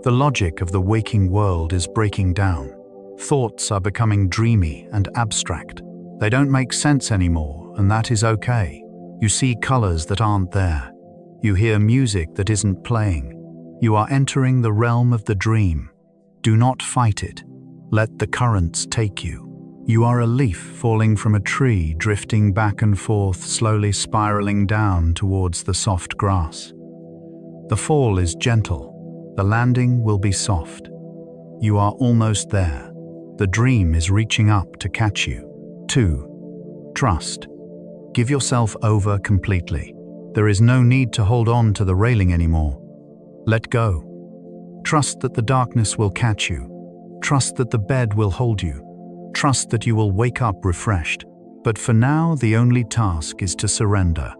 The logic of the waking world is breaking down. Thoughts are becoming dreamy and abstract. They don't make sense anymore, and that is okay. You see colors that aren't there. You hear music that isn't playing. You are entering the realm of the dream. Do not fight it. Let the currents take you. You are a leaf falling from a tree, drifting back and forth, slowly spiraling down towards the soft grass. The fall is gentle. The landing will be soft. You are almost there. The dream is reaching up to catch you. 2. Trust. Give yourself over completely. There is no need to hold on to the railing anymore. Let go. Trust that the darkness will catch you. Trust that the bed will hold you. Trust that you will wake up refreshed. But for now, the only task is to surrender.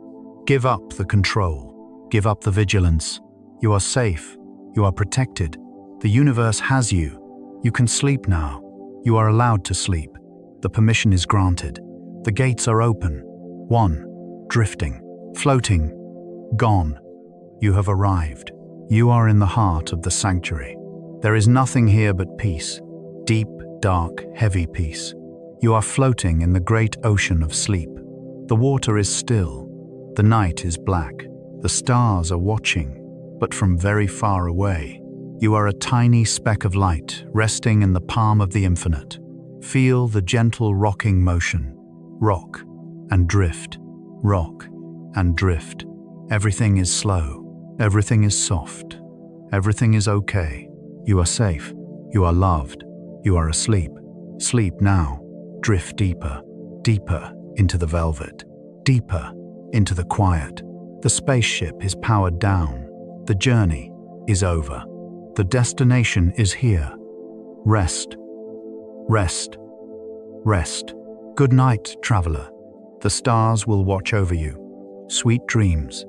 Give up the control. Give up the vigilance. You are safe. You are protected. The universe has you. You can sleep now. You are allowed to sleep. The permission is granted. The gates are open. 1. Drifting. Floating. Gone. You have arrived. You are in the heart of the sanctuary. There is nothing here but peace. Deep, dark, heavy peace. You are floating in the great ocean of sleep. The water is still. The night is black. The stars are watching, but from very far away. You are a tiny speck of light resting in the palm of the infinite. Feel the gentle rocking motion. Rock and drift. Rock and drift. Everything is slow. Everything is soft. Everything is okay. You are safe. You are loved. You are asleep. Sleep now. Drift deeper, deeper into the velvet, deeper into the quiet. The spaceship is powered down. The journey is over. The destination is here. Rest, rest, rest. Good night, traveler. The stars will watch over you. Sweet dreams.